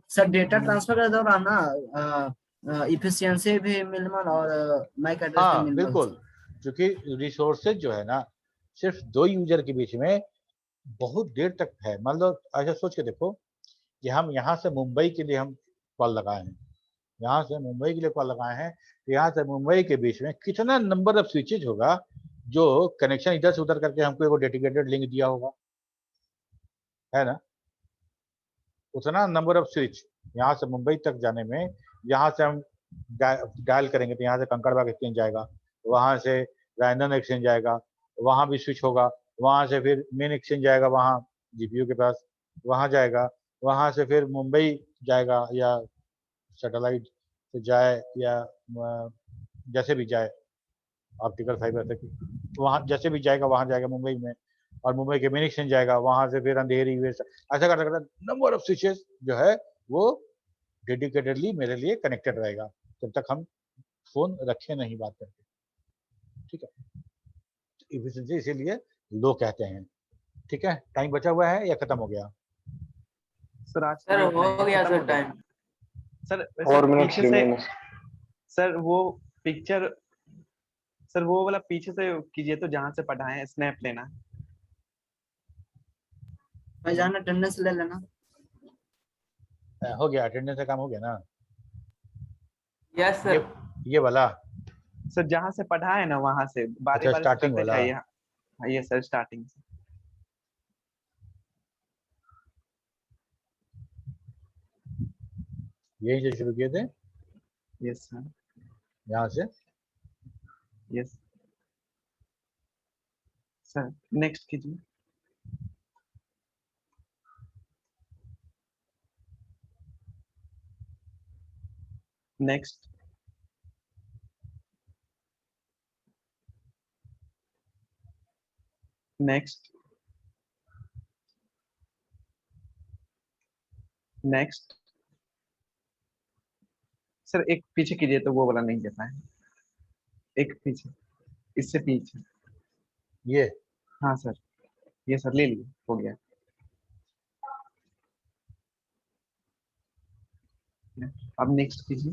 सर, डेटा ट्रांसफर के दौरान ना इफिशियंसी भी मिनिमल और मैक एड्रेस भी हाँ मिनिमल. बिल्कुल, क्योंकि रिसोर्सेज जो है ना सिर्फ 2 यूजर के बीच में बहुत देर तक है. मान लो ऐसा सोच के देखो कि हम यहाँ से मुंबई के लिए हम कॉल लगाए हैं, यहाँ से मुंबई के लिए कॉल लगाए हैं, तो यहाँ से मुंबई के बीच में कितना नंबर ऑफ स्विचेज होगा जो कनेक्शन इधर से उधर करके हमको एक डेडिकेटेड लिंक दिया होगा, है ना? उतना नंबर ऑफ स्विच यहाँ से मुंबई तक जाने में, यहाँ से हम डायल करेंगे तो यहाँ से कंकड़बाग एक्सचेंज जाएगा, वहाँ से रैंडम एक्सचेंज जाएगा, वहाँ भी स्विच होगा, वहाँ से फिर मेन एक्सचेंज जाएगा वहाँ जीपीयू के पास, वहाँ जाएगा, वहाँ से फिर मुंबई जाएगा या सैटेलाइट से जाए या जैसे भी जाए ऑप्टिकल फाइबर से, वहाँ जैसे भी जाएगा वहाँ जाएगा मुंबई में, और मुंबई के मेन एक्सचेंज जाएगा, वहाँ से फिर अंधेरी ऐसा करते करते नंबर ऑफ स्विचेस जो है वो डेडिकेटेडली मेरे लिए कनेक्टेड रहेगा जब तक हम फोन रखे नहीं बात करके. ठीक है, इफिशिएंसी इसीलिए लो कहते हैं. ठीक है, टाइम बचा हुआ है या खत्म हो गया? सर आज सर हो गया सर टाइम. सर 4 मिनट्स पीछे से रिमेन. सर वो पिक्चर सर वो वाला पीछे से कीजिए तो जहाँ से पढ़ाए हैं स्नैप लेना. मैं जाना अटेंडेंस ले लेना. हो गया, अटेंडेंस का काम हो गया ना? Yes sir. ये वाला सर जहाँ से पढ़ा है ना वहाँ से बारी अच्छा, बारी starting करते वाला. जाइए. हाँ ये सर स्टार्टिंग से. यही से शुरू किए थे, यस सर. यहाँ से. यस सर, नेक्स्ट कीजिए. नेक्स्ट. नेक्स्ट. नेक्स्ट. सर एक पीछे कीजिए तो वो वाला नहीं दे पाए. एक पीछे, इससे पीछे. ये हाँ सर, ये सर ले लिए, हो गया. अब नेक्स्ट कीजिए.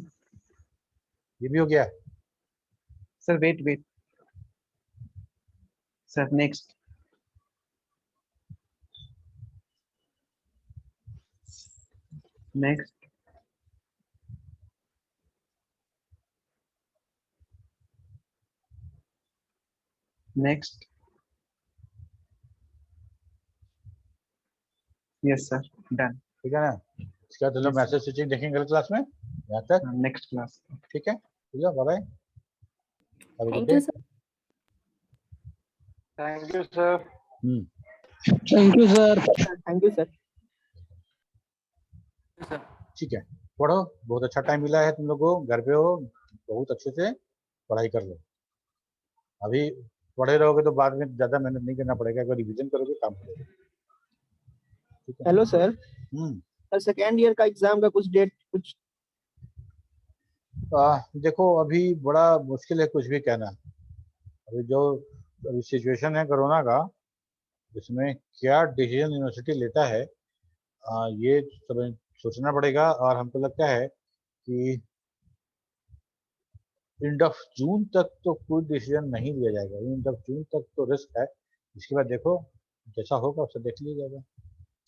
ये भी हो गया. Sir wait wait sir, next. Next. Next. Yes sir, done. ठीक है ना? इसके बाद लोग मैसेज स्विचिंग देखेंगे अगले क्लास में. यहाँ तक नेक्स्ट क्लास. ठीक है, चलो bye bye. Thank you sir. Thank you sir. Thank you sir. Thank you sir. ठीक है, पढ़ो. बहुत अच्छा टाइम मिला है तुम लोगों को, घर पे हो, बहुत अच्छे से पढ़ाई कर लो. अभी पढ़े रहोगे तो बाद में ज्यादा मेहनत नहीं करना पड़ेगा, अगर रिवीजन करोगे काम करोगे. Hello sir. Sir second year का एग्जाम का कुछ डेट कुछ देखो अभी बड़ा मुश्किल है कुछ भी कहना. अभी जो अभी सिचुएशन है कोरोना का, इसमें क्या डिसीजन यूनिवर्सिटी लेता है ये सब सोचना पड़ेगा. और हमको लगता है कि एंड ऑफ जून तक तो कोई डिसीजन नहीं लिया जाएगा. एंड ऑफ जून तक तो रिस्क है. इसके बाद देखो जैसा होगा उससे देख लिया जाएगा.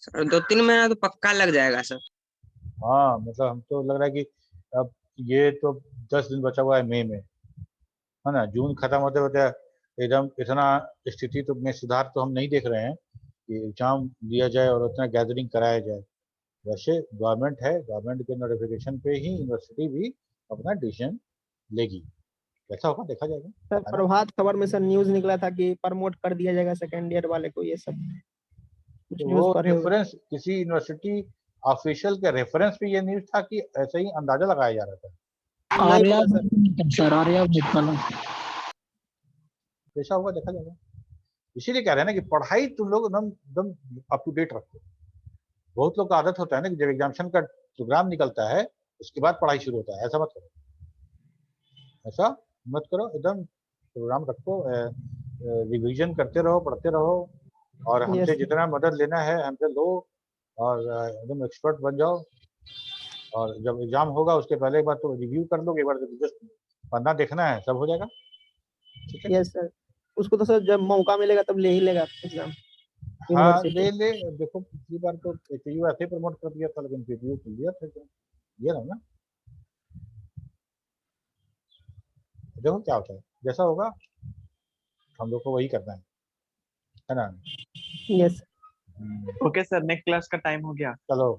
सर 2-3 महीना तो पक्का लग जाएगा सर. हाँ मतलब हम तो लग रहा है कि अब ये तो 10 दिन बचा हुआ है मई में, है ना? जून खत्म होते होते एकदम इतना स्थिति तो में सुधार तो हम नहीं देख रहे हैं कि एग्जाम लिया जाए और उतना गैदरिंग कराया जाए. वैसे गवर्नमेंट है, गवर्नमेंट के नोटिफिकेशन पे ही यूनिवर्सिटी भी अपना डिसीजन लेगी. कैसा होगा देखा जाएगा. सर प्रभात खबर में सर न्यूज निकला था कि प्रमोट कर दिया जाएगा सेकेंड ईयर वाले को, ये सब कुछ न्यूज़ वो पढ़े हो? डिफरेंस किसी यूनिवर्सिटी ऑफिशियल के रेफरेंस पे ये न्यूज था कि ऐसे ही अंदाजा लगाया जा रहा था? सर जैसा होगा देखा जाएगा। इसीलिए कह रहे हैं ना कि पढ़ाई तुम लोग एकदम एकदम अप टू डेट रखो। बहुत लोग का आदत होता है ना कि जब एग्जामिनेशन का प्रोग्राम निकलता है उसके बाद पढ़ाई शुरू होता है। ऐसा मत करो, ऐसा मत करो, एकदम प्रोग्राम रखो, रिवीजन करते रहो, पढ़ते रहो, और हमसे जितना मदद लेना है हमसे लो, और एकदम एक्सपर्ट बन जाओ। और जब एग्जाम होगा उसके पहले एक बार तो रिव्यू कर लो, एक बार जस्ट पढ़ना देखना है, सब हो जाएगा। ठीक है? यस सर, उसको तो सर जब मौका मिलेगा तब ले ही लेगा एग्जाम। हाँ ले ले। देखो पिछली बार तो एचयू ऐसे प्रमोट कर दिया था, लेकिन पीपीयू क्लियर था क्या? ये ना देखो क्या होता है, जैसा होगा हम लोग को वही करना है ना? Yes. Okay sir, next class का टाइम हो गया। चलो।